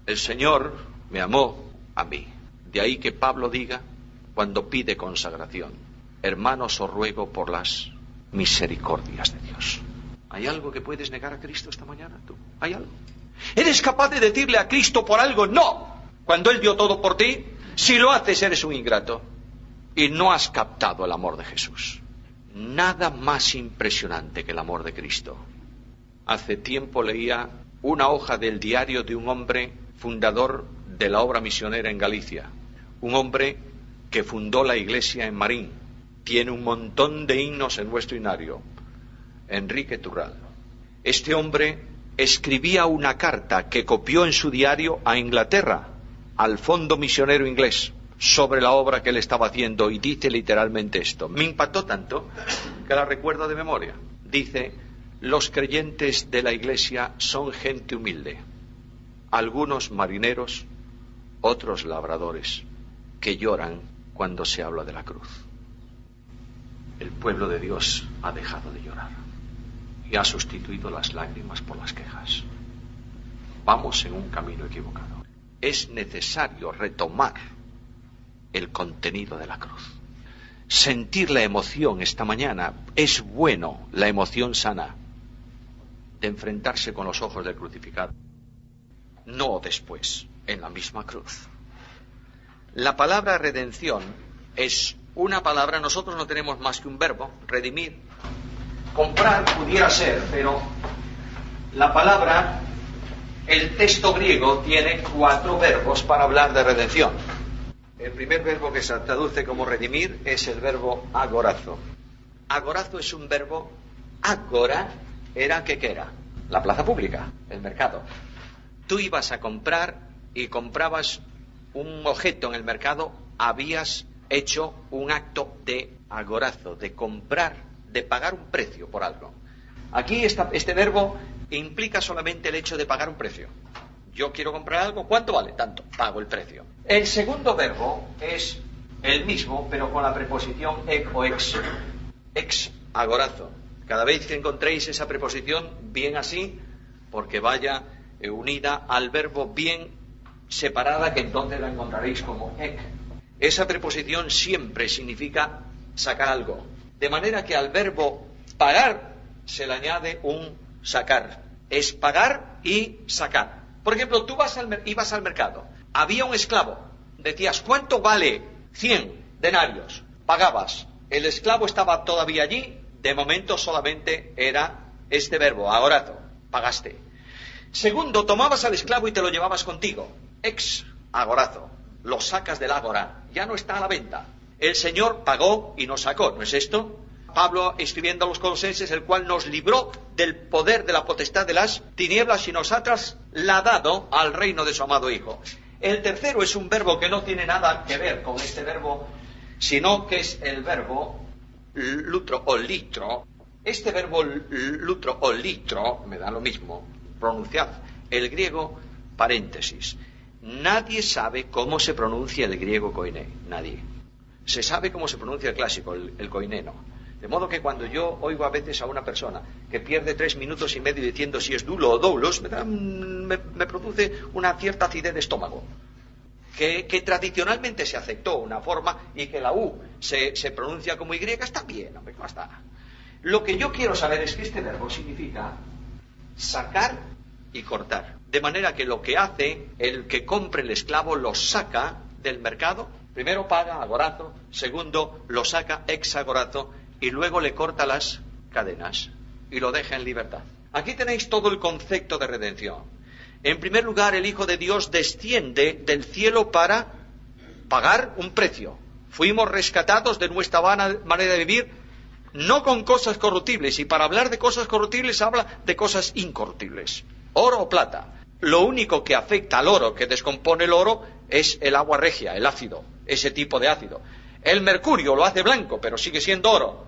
El Señor me amó a mí. De ahí que Pablo diga, cuando pide consagración, hermanos, os ruego por las misericordias de Dios. ¿Hay algo que puedes negar a Cristo esta mañana? ¿Tú? ¿Hay algo? ¿Eres capaz de decirle a Cristo por algo no, cuando Él dio todo por ti? Si lo haces, eres un ingrato y no has captado el amor de Jesús. Nada más impresionante que el amor de Cristo. Hace tiempo leía una hoja del diario de un hombre fundador de la obra misionera en Galicia, un hombre que fundó la iglesia en Marín. Tiene un montón de himnos en nuestro himnario, Enrique Turral. Este hombre escribía una carta que copió en su diario a Inglaterra, al Fondo Misionero Inglés, sobre la obra que él estaba haciendo, y dice literalmente esto. Me impactó tanto que la recuerdo de memoria. Dice, los creyentes de la iglesia son gente humilde, algunos marineros, otros labradores, que lloran cuando se habla de la cruz. El pueblo de Dios ha dejado de llorar y ha sustituido las lágrimas por las quejas. Vamos en un camino equivocado. Es necesario retomar el contenido de la cruz. Sentir la emoción esta mañana. Es bueno, la emoción sana, de enfrentarse con los ojos del crucificado. No después, en la misma cruz. La palabra redención es una palabra, nosotros no tenemos más que un verbo, redimir. Comprar pudiera ser, pero la palabra, el texto griego tiene 4 verbos para hablar de redención. El primer verbo que se traduce como redimir es el verbo agorazo. Agorazo es un verbo, agora era, ¿qué era? La plaza pública, el mercado. Tú ibas a comprar y comprabas un objeto en el mercado, habías hecho un acto de agorazo, de comprar, de pagar un precio por algo. Aquí este verbo implica solamente el hecho de pagar un precio. Yo quiero comprar algo, ¿cuánto vale? Tanto, pago el precio. El segundo verbo es el mismo, pero con la preposición ec o ex. Ex, agorazo. Cada vez que encontréis esa preposición, bien así, porque vaya unida al verbo bien separada, que entonces la encontraréis como ec. Esa preposición siempre significa sacar algo. De manera que al verbo pagar se le añade un sacar. Es pagar y sacar. Por ejemplo, tú ibas al mercado. Había un esclavo. Decías, ¿cuánto vale? 100 denarios. Pagabas. El esclavo estaba todavía allí. De momento solamente era este verbo, agorazo. Pagaste. Segundo, tomabas al esclavo y te lo llevabas contigo. Ex agorazo. Lo sacas del ágora, ya no está a la venta. El Señor pagó y nos sacó, ¿no es esto? Pablo, escribiendo a los Colosenses, el cual nos libró del poder de la potestad de las tinieblas y nos ha trasladado al reino de su amado Hijo. El tercero es un verbo que no tiene nada que ver con este verbo, sino que es el verbo lutro o litro. Este verbo lutro o litro, me da lo mismo, pronunciad el griego paréntesis. Nadie sabe cómo se pronuncia el griego koiné, nadie. Se sabe cómo se pronuncia el clásico, el koiné no. De modo que cuando yo oigo a veces a una persona que pierde 3 minutos y medio diciendo si es dulo o doulos, me produce una cierta acidez de estómago. Que tradicionalmente se aceptó una forma y que la U se pronuncia como Y, está bien, hombre, no está. Lo que yo quiero saber es que este verbo significa sacar y cortar. De manera que lo que hace el que compre el esclavo lo saca del mercado. Primero paga agorazo, segundo lo saca ex agorazo y luego le corta las cadenas y lo deja en libertad. Aquí tenéis todo el concepto de redención. En primer lugar, el Hijo de Dios desciende del cielo para pagar un precio. Fuimos rescatados de nuestra vana manera de vivir, no con cosas corruptibles. Y para hablar de cosas corruptibles, habla de cosas incorruptibles. Oro o plata. Lo único que afecta al oro, que descompone el oro, es el agua regia, el ácido, ese tipo de ácido. El mercurio lo hace blanco, pero sigue siendo oro.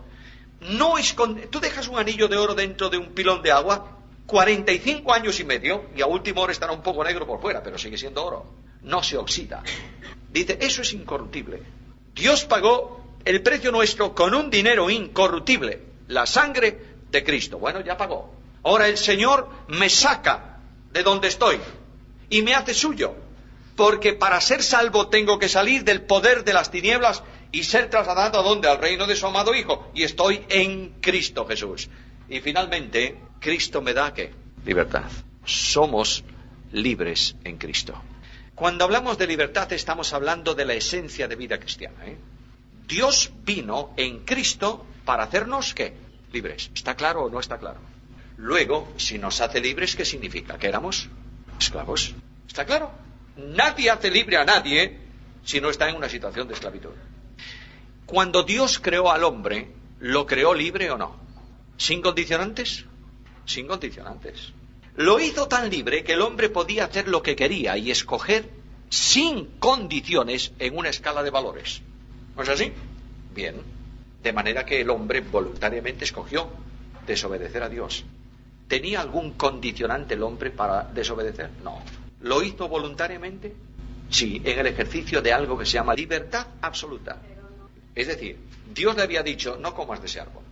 Tú dejas un anillo de oro dentro de un pilón de agua, 45 años y medio, y a última hora estará un poco negro por fuera, pero sigue siendo oro. No se oxida. Dice, eso es incorruptible. Dios pagó el precio nuestro con un dinero incorruptible, la sangre de Cristo. Bueno, ya pagó. Ahora el Señor me saca de donde estoy y me hace suyo, porque para ser salvo tengo que salir del poder de las tinieblas y ser trasladado ¿a dónde? Al reino de su amado Hijo, y estoy en Cristo Jesús. Y finalmente, Cristo me da ¿qué? Libertad. Somos libres en Cristo. Cuando hablamos de libertad estamos hablando de la esencia de vida cristiana, Dios vino en Cristo para hacernos ¿qué? Libres. ¿Está claro o no está claro? Luego, si nos hace libres, ¿qué significa? ¿Que éramos esclavos? ¿Está claro? Nadie hace libre a nadie si no está en una situación de esclavitud. Cuando Dios creó al hombre, ¿lo creó libre o no? ¿Sin condicionantes? Sin condicionantes. Lo hizo tan libre que el hombre podía hacer lo que quería y escoger sin condiciones en una escala de valores. ¿No es así? Bien. De manera que el hombre voluntariamente escogió desobedecer a Dios. ¿Tenía algún condicionante el hombre para desobedecer? No. ¿Lo hizo voluntariamente? Sí, en el ejercicio de algo que se llama libertad absoluta. Es decir, Dios le había dicho, no comas de ese árbol.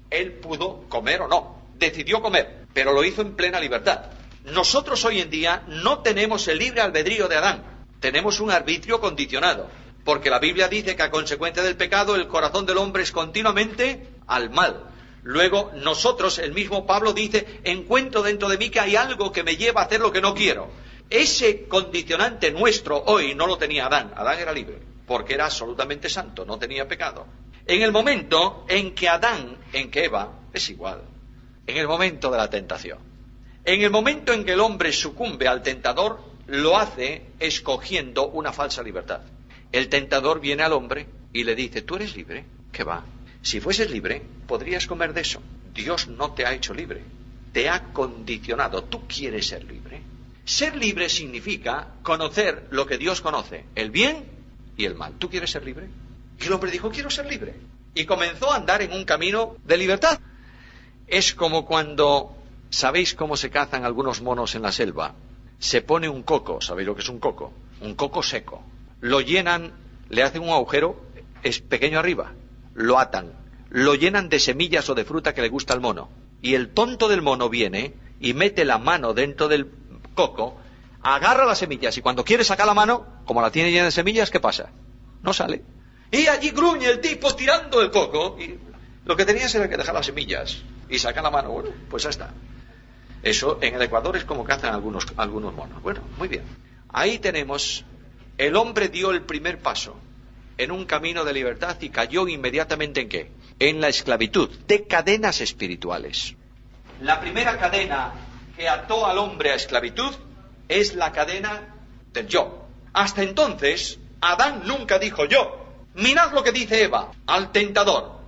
Él pudo comer o no, decidió comer, pero lo hizo en plena libertad. Nosotros hoy en día no tenemos el libre albedrío de Adán, tenemos un arbitrio condicionado, porque la Biblia dice que a consecuencia del pecado el corazón del hombre es continuamente al mal. Luego nosotros, el mismo Pablo dice, encuentro dentro de mí que hay algo que me lleva a hacer lo que no quiero. Ese condicionante nuestro hoy no lo tenía Adán. Adán era libre, porque era absolutamente santo, no tenía pecado. En el momento en que Eva, es igual, en el momento de la tentación, en el momento en que el hombre sucumbe al tentador, lo hace escogiendo una falsa libertad. El tentador viene al hombre y le dice, ¿tú eres libre? ¿Qué va? Si fueses libre, podrías comer de eso. Dios no te ha hecho libre, te ha condicionado. ¿Tú quieres ser libre? Ser libre significa conocer lo que Dios conoce, el bien y el mal. ¿Tú quieres ser libre? Y el hombre dijo, quiero ser libre. Y comenzó a andar en un camino de libertad. Es como cuando, ¿sabéis cómo se cazan algunos monos en la selva? Se pone un coco, ¿sabéis lo que es un coco? Un coco seco. Lo llenan, le hacen un agujero, es pequeño arriba, lo atan, lo llenan de semillas o de fruta que le gusta al mono. Y el tonto del mono viene y mete la mano dentro del coco, agarra las semillas y cuando quiere sacar la mano, como la tiene llena de semillas, ¿qué pasa? No sale. Y allí gruñe el tipo tirando el coco y lo que tenías era que dejar las semillas y sacar la mano. Bueno, pues ya está. Eso en el Ecuador es como cazan algunos monos. Bueno, muy bien. Ahí tenemos, el hombre dio el primer paso en un camino de libertad y cayó inmediatamente ¿en qué? En la esclavitud, de cadenas espirituales. La primera cadena que ató al hombre a esclavitud es la cadena del yo. Hasta entonces, Adán nunca dijo yo. Mirad lo que dice Eva al tentador.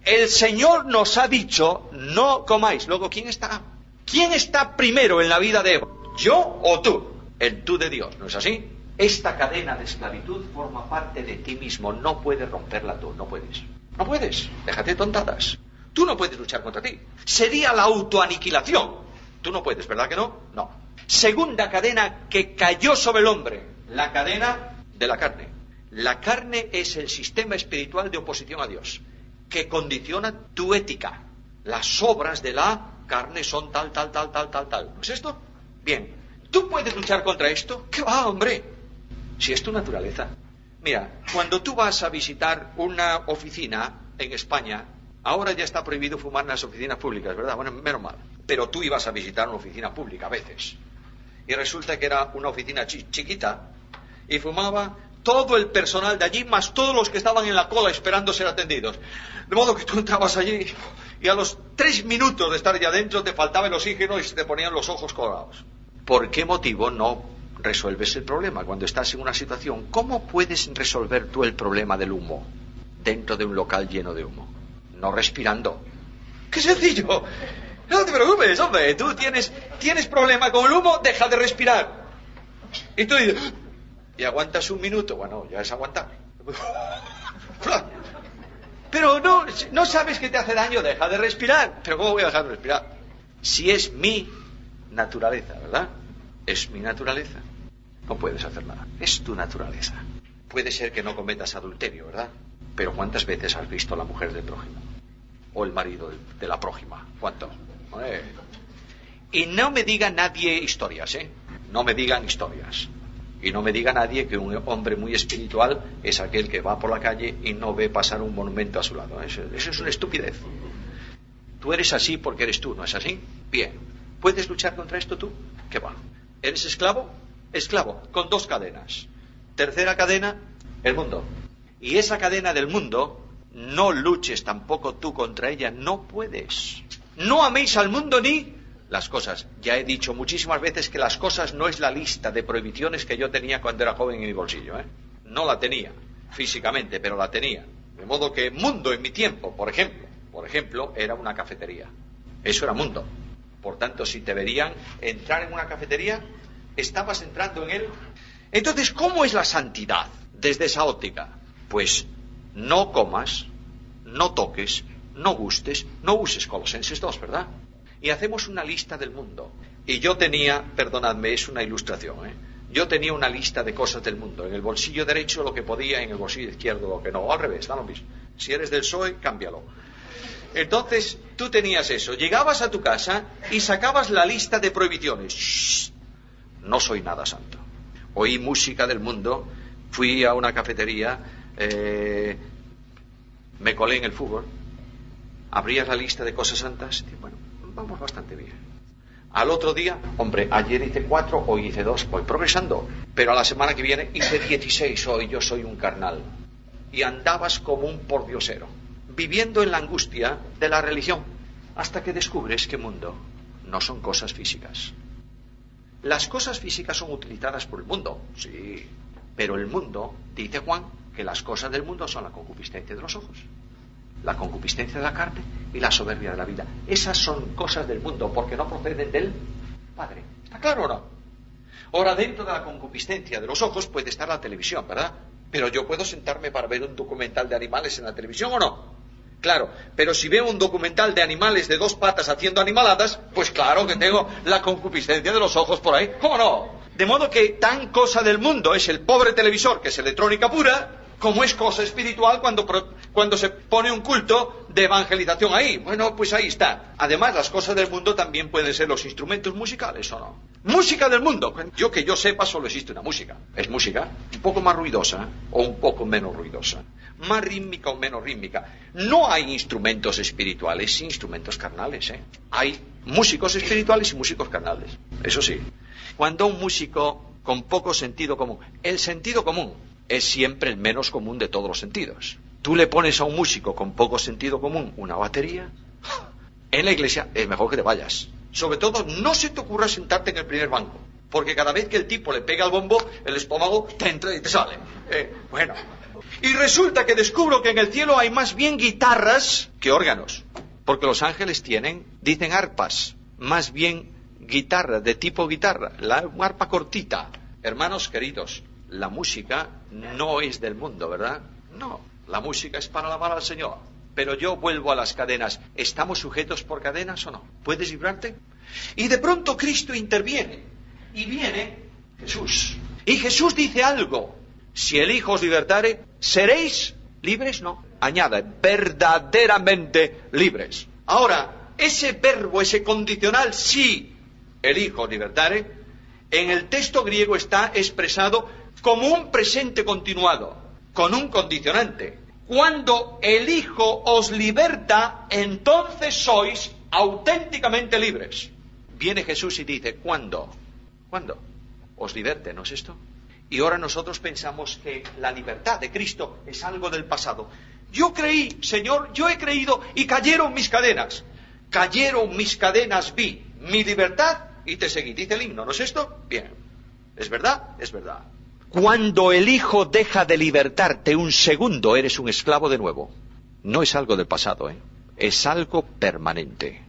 El Señor nos ha dicho, no comáis. Luego, ¿quién está? ¿Quién está primero en la vida de Eva? ¿Yo o tú? El tú de Dios, ¿no es así? Esta cadena de esclavitud forma parte de ti mismo. No puedes romperla tú, no puedes. No puedes, déjate tontadas. Tú no puedes luchar contra ti. Sería la autoaniquilación. Tú no puedes, ¿verdad que no? No. Segunda cadena que cayó sobre el hombre, la cadena de la carne. La carne es el sistema espiritual de oposición a Dios. que condiciona tu ética. Las obras de la carne son tal. ¿No es esto? Bien. ¿Tú puedes luchar contra esto? ¿Qué va, hombre? Si es tu naturaleza. Mira, cuando tú vas a visitar una oficina en España, ahora ya está prohibido fumar en las oficinas públicas, ¿verdad? Bueno, menos mal. Pero tú ibas a visitar una oficina pública a veces. Y resulta que era una oficina chiquita y fumaba todo el personal de allí, más todos los que estaban en la cola esperando ser atendidos. De modo que tú entrabas allí y a los 3 minutos de estar ya dentro te faltaba el oxígeno y se te ponían los ojos colorados. ¿Por qué motivo no resuelves el problema cuando estás en una situación? ¿Cómo puedes resolver tú el problema del humo dentro de un local lleno de humo? No respirando. ¡Qué sencillo! No te preocupes, hombre. Tú tienes problema con el humo, deja de respirar. Y tú dices... Y aguantas 1 minuto. Bueno, ya es aguantar. Pero no sabes que te hace daño, deja de respirar. ¿Pero cómo voy a dejar de respirar? Si es mi naturaleza, ¿verdad? Es mi naturaleza. No puedes hacer nada. Es tu naturaleza. Puede ser que no cometas adulterio, ¿verdad? Pero ¿cuántas veces has visto a la mujer del prójimo? O el marido de la prójima. ¿Cuánto? Y no me diga nadie historias, ¿eh? No me digan historias. Y no me diga nadie que un hombre muy espiritual es aquel que va por la calle y no ve pasar un monumento a su lado. Eso es una estupidez. Tú eres así porque eres tú, ¿no es así? Bien. ¿Puedes luchar contra esto tú? ¿Qué va? ¿Eres esclavo? Esclavo, con 2 cadenas. Tercera cadena, el mundo. Y esa cadena del mundo, no luches tampoco tú contra ella, no puedes. No améis al mundo ni las cosas. Ya he dicho muchísimas veces que las cosas no es la lista de prohibiciones que yo tenía cuando era joven en mi bolsillo, ¿eh? No la tenía físicamente, pero la tenía. De modo que mundo en mi tiempo, por ejemplo, era una cafetería. Eso era mundo. Por tanto, si te verían entrar en una cafetería, estabas entrando en él. Entonces, ¿cómo es la santidad desde esa óptica? Pues no comas, no toques, no gustes, no uses. Colosenses 2, ¿verdad? Y hacemos una lista del mundo. Y yo tenía, perdonadme, es una ilustración, yo tenía una lista de cosas del mundo. En el bolsillo derecho lo que podía, en el bolsillo izquierdo lo que no. O al revés, da lo mismo. Si eres del PSOE, cámbialo. Entonces, tú tenías eso. Llegabas a tu casa y sacabas la lista de prohibiciones. Shh, no soy nada santo. Oí música del mundo, fui a una cafetería, me colé en el fútbol, abrías la lista de cosas santas y bueno, vamos bastante bien. Al otro día, hombre, ayer hice 4, hoy hice 2, voy progresando. Pero a la semana que viene hice 16, hoy yo soy un carnal. Y andabas como un pordiosero, viviendo en la angustia de la religión, hasta que descubres que mundo no son cosas físicas. Las cosas físicas son utilizadas por el mundo, sí, pero el mundo, dice Juan, que las cosas del mundo son la concupiscencia de los ojos, la concupiscencia de la carne y la soberbia de la vida. Esas son cosas del mundo porque no proceden del Padre. ¿Está claro o no? Ahora, dentro de la concupiscencia de los ojos puede estar la televisión, ¿verdad? Pero yo puedo sentarme para ver un documental de animales en la televisión o no. Claro, pero si veo un documental de animales de 2 patas haciendo animaladas, pues claro que tengo la concupiscencia de los ojos por ahí. ¿Cómo no? De modo que tan cosa del mundo es el pobre televisor, que es electrónica pura, como es cosa espiritual cuando se pone un culto de evangelización ahí. Bueno, pues ahí está. Además, las cosas del mundo también pueden ser los instrumentos musicales, ¿o no? Música del mundo. Que yo sepa, solo existe una música. Es música un poco más ruidosa o un poco menos ruidosa. Más rítmica o menos rítmica. No hay instrumentos espirituales y instrumentos carnales, ¿eh? Hay músicos espirituales y músicos carnales. Eso sí. Cuando un músico con poco sentido común, el sentido común es siempre el menos común de todos los sentidos. Tú le pones a un músico con poco sentido común una batería, en la iglesia es mejor que te vayas. Sobre todo, no se te ocurra sentarte en el primer banco, porque cada vez que el tipo le pega al bombo, el estómago te entra y te sale. Bueno, y resulta que descubro que en el cielo hay más bien guitarras que órganos, porque los ángeles dicen arpas, más bien guitarra, de tipo guitarra, la arpa cortita. Hermanos queridos, la música no es del mundo, ¿verdad? No, la música es para alabar al Señor. Pero yo vuelvo a las cadenas. ¿Estamos sujetos por cadenas o no? ¿Puedes librarte? Y de pronto Cristo interviene. Y viene Jesús. Y Jesús dice algo. Si el Hijo os libertare, ¿seréis libres? No. añade, verdaderamente libres. Ahora, ese verbo, ese condicional, si elijo libertare, en el texto griego está expresado como un presente continuado, con un condicionante. Cuando el Hijo os liberta, entonces sois auténticamente libres. Viene Jesús y dice, ¿cuándo? ¿Cuándo? Os liberte, ¿no es esto? Y ahora nosotros pensamos que la libertad de Cristo es algo del pasado. Yo creí, Señor, yo he creído y cayeron mis cadenas. Cayeron mis cadenas, vi mi libertad y te seguí. Dice el himno, ¿no es esto? Bien. ¿Es verdad? Es verdad. Cuando el Hijo deja de libertarte un segundo, eres un esclavo de nuevo. No es algo del pasado, es algo permanente.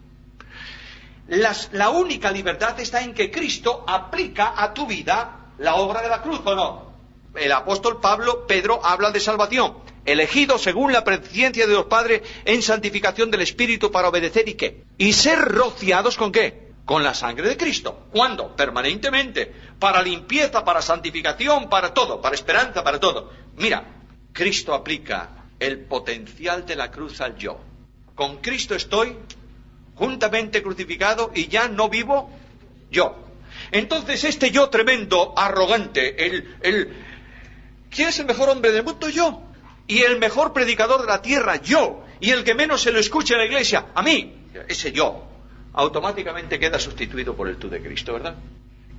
La única libertad está en que Cristo aplica a tu vida la obra de la cruz, ¿o no? El apóstol Pedro habla de salvación, elegido según la presciencia de Dios Padre en santificación del Espíritu para obedecer y ¿qué? Y ser rociados ¿con qué? Con la sangre de Cristo. ¿Cuándo? Permanentemente. Para limpieza, para santificación, para todo, para esperanza, para todo. Mira, Cristo aplica el potencial de la cruz al yo. Con Cristo estoy juntamente crucificado y ya no vivo yo. Entonces este yo tremendo, arrogante, ¿quién es el mejor hombre del mundo? Yo. Y el mejor predicador de la tierra, yo. Y el que menos se lo escucha en la iglesia, a mí. Ese yo automáticamente queda sustituido por el tú de Cristo, ¿verdad?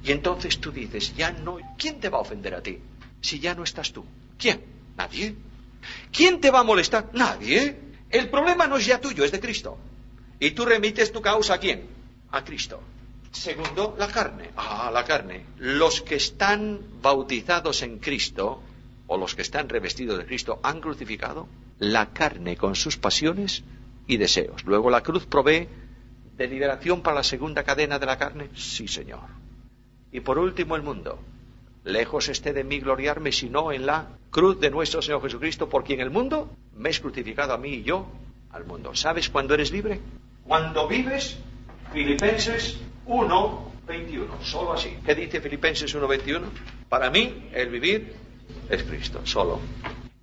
Y entonces tú dices, ya no, ¿quién te va a ofender a ti? Si ya no estás tú. ¿Quién? Nadie. ¿Quién te va a molestar? Nadie. El problema no es ya tuyo, es de Cristo. Y tú remites tu causa ¿a quién? A Cristo. Segundo, la carne. La carne. Los que están bautizados en Cristo, o los que están revestidos de Cristo, han crucificado la carne con sus pasiones y deseos. Luego la cruz provee de liberación para la segunda cadena de la carne. Sí, Señor. Y por último, el mundo. Lejos esté de mí gloriarme, sino en la cruz de nuestro Señor Jesucristo, por quien el mundo me es crucificado a mí y yo al mundo. ¿Sabes cuándo eres libre? Cuando vives, Filipenses 1:21. Solo así. ¿Qué dice Filipenses 1:21? Para mí, el vivir es Cristo, solo.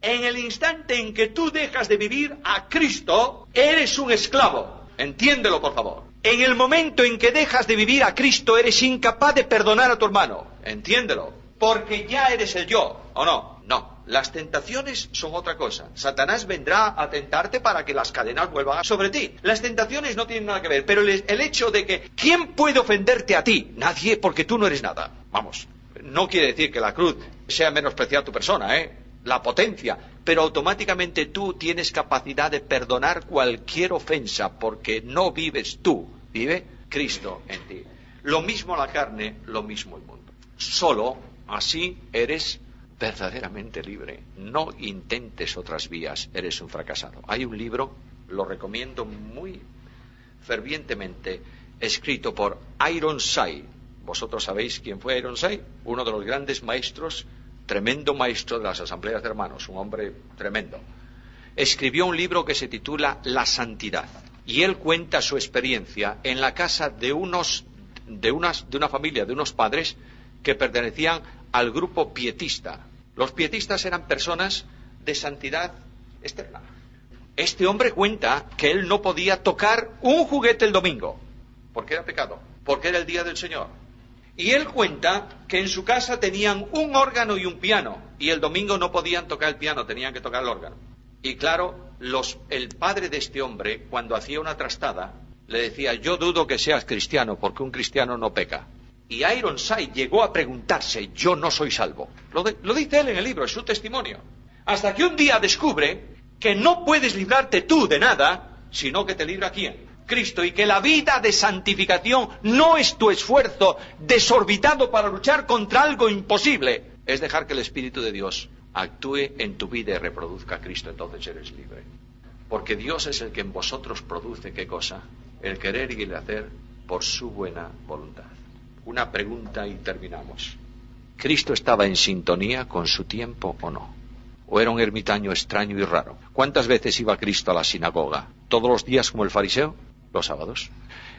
En el instante en que tú dejas de vivir a Cristo, eres un esclavo. Entiéndelo, por favor. En el momento en que dejas de vivir a Cristo, eres incapaz de perdonar a tu hermano. Entiéndelo. Porque ya eres el yo, ¿o no? No. Las tentaciones son otra cosa. Satanás vendrá a tentarte para que las cadenas vuelvan sobre ti. Las tentaciones no tienen nada que ver. Pero el hecho de que, ¿quién puede ofenderte a ti? Nadie, porque tú no eres nada. Vamos. No quiere decir que la cruz sea menospreciar tu persona, la potencia, pero automáticamente tú tienes capacidad de perdonar cualquier ofensa, porque no vives tú, vive Cristo en ti. Lo mismo la carne, lo mismo el mundo. Solo así eres verdaderamente libre. No intentes otras vías, eres un fracasado. Hay un libro, lo recomiendo muy fervientemente, escrito por Ironside. Vosotros sabéis quién fue Ironside, uno de los grandes maestros, tremendo maestro de las asambleas de hermanos, un hombre tremendo. Escribió un libro que se titula La Santidad, y él cuenta su experiencia en la casa de una familia, de unos padres que pertenecían al grupo pietista. Los pietistas eran personas de santidad externa. Este hombre cuenta que él no podía tocar un juguete el domingo, porque era pecado, porque era el día del Señor. Y él cuenta que en su casa tenían un órgano y un piano, y el domingo no podían tocar el piano, tenían que tocar el órgano. Y claro, el padre de este hombre, cuando hacía una trastada, le decía, yo dudo que seas cristiano, porque un cristiano no peca. Y Ironside llegó a preguntarse, yo no soy salvo. Lo dice él en el libro, es su testimonio. Hasta que un día descubre que no puedes librarte tú de nada, sino que te libra ¿quién? Cristo, y que la vida de santificación no es tu esfuerzo desorbitado para luchar contra algo imposible, es dejar que el Espíritu de Dios actúe en tu vida y reproduzca a Cristo, entonces eres libre. Porque Dios es el que en vosotros produce, ¿qué cosa? El querer y el hacer por su buena voluntad. Una pregunta y terminamos. ¿Cristo estaba en sintonía con su tiempo o no? ¿O era un ermitaño extraño y raro? ¿Cuántas veces iba Cristo a la sinagoga? ¿Todos los días como el fariseo? Los sábados.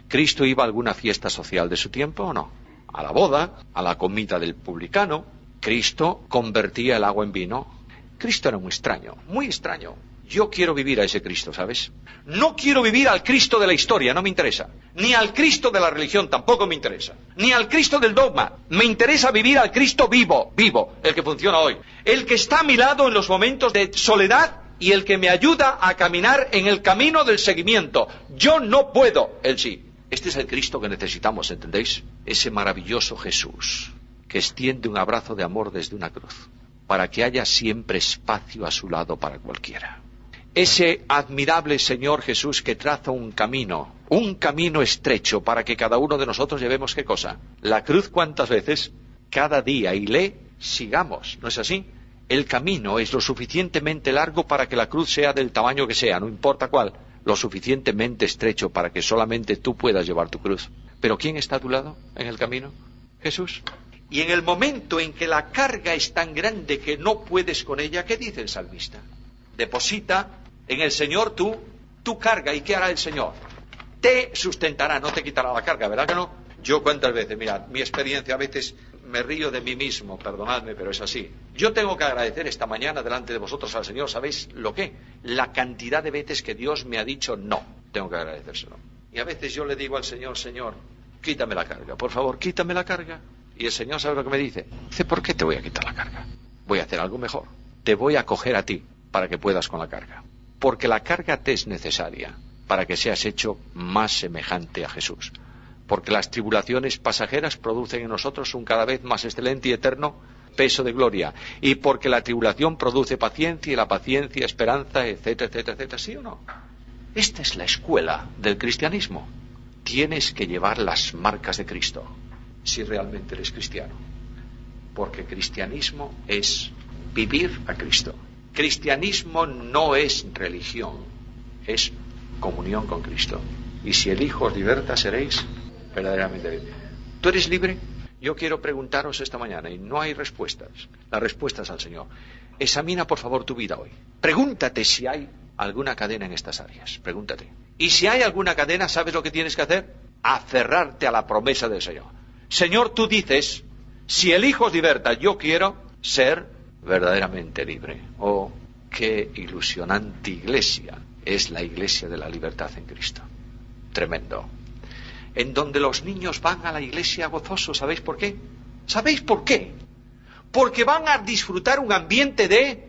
¿Cristo iba a alguna fiesta social de su tiempo o no? A la boda, a la comida del publicano. ¿Cristo convertía el agua en vino? Cristo era muy extraño, muy extraño. Yo quiero vivir a ese Cristo, ¿sabes? No quiero vivir al Cristo de la historia, no me interesa. Ni al Cristo de la religión, tampoco me interesa. Ni al Cristo del dogma. Me interesa vivir al Cristo vivo, el que funciona hoy. El que está a mi lado en los momentos de soledad y el que me ayuda a caminar en el camino del seguimiento. Yo no puedo, él sí. Este es el Cristo que necesitamos, ¿entendéis? Ese maravilloso Jesús que extiende un abrazo de amor desde una cruz, para que haya siempre espacio a su lado para cualquiera. Ese admirable Señor Jesús que traza un camino estrecho para que cada uno de nosotros llevemos, ¿qué cosa? La cruz, ¿cuántas veces? Cada día, y le sigamos, ¿no es así? El camino es lo suficientemente largo para que la cruz sea del tamaño que sea, no importa cuál, lo suficientemente estrecho para que solamente tú puedas llevar tu cruz. ¿Pero quién está a tu lado en el camino? Jesús. Y en el momento en que la carga es tan grande que no puedes con ella, ¿qué dice el salmista? Deposita en el Señor tu carga. ¿Y qué hará el Señor? Te sustentará, no te quitará la carga, ¿verdad que no? Yo cuántas veces, mirad, mi experiencia, a veces me río de mí mismo, perdonadme, pero es así. Yo tengo que agradecer esta mañana delante de vosotros al Señor, ¿sabéis lo qué? La cantidad de veces que Dios me ha dicho no, tengo que agradecérselo. Y a veces yo le digo al Señor, Señor, quítame la carga, por favor, quítame la carga. Y el Señor sabe lo que me dice. Dice, ¿por qué te voy a quitar la carga? Voy a hacer algo mejor. Te voy a coger a ti para que puedas con la carga. Porque la carga te es necesaria para que seas hecho más semejante a Jesús. Porque las tribulaciones pasajeras producen en nosotros un cada vez más excelente y eterno peso de gloria. Y porque la tribulación produce paciencia y la paciencia esperanza, etcétera, etcétera, etcétera. ¿Sí o no? Esta es la escuela del cristianismo. Tienes que llevar las marcas de Cristo si realmente eres cristiano. Porque cristianismo es vivir a Cristo. Cristianismo no es religión, es comunión con Cristo. Y si el Hijo os liberta, seréis verdaderamente libres. ¿Tú eres libre? Yo quiero preguntaros esta mañana, y no hay respuestas. La respuesta es al Señor. Examina, por favor, tu vida hoy. Pregúntate si hay alguna cadena en estas áreas. Pregúntate. Y si hay alguna cadena, ¿sabes lo que tienes que hacer? Aferrarte a la promesa del Señor. Señor, tú dices, si el Hijo os liberta, yo quiero ser verdaderamente libre. Oh, qué ilusionante iglesia es la iglesia de la libertad en Cristo. Tremendo. En donde los niños van a la iglesia gozosos. ¿Sabéis por qué? ¿Sabéis por qué? Porque van a disfrutar un ambiente de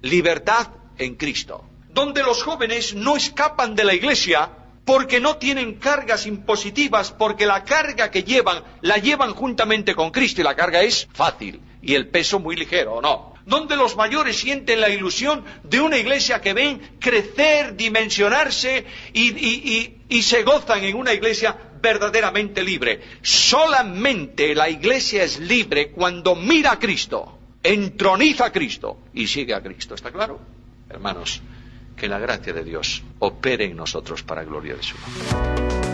libertad en Cristo. Donde los jóvenes no escapan de la iglesia porque no tienen cargas impositivas, porque la carga que llevan, la llevan juntamente con Cristo y la carga es fácil y el peso muy ligero, ¿o no? Donde los mayores sienten la ilusión de una iglesia que ven crecer, dimensionarse y se gozan en una iglesia verdaderamente libre. Solamente la iglesia es libre cuando mira a Cristo, entroniza a Cristo y sigue a Cristo. ¿Está claro? Hermanos, que la gracia de Dios opere en nosotros para gloria de su nombre.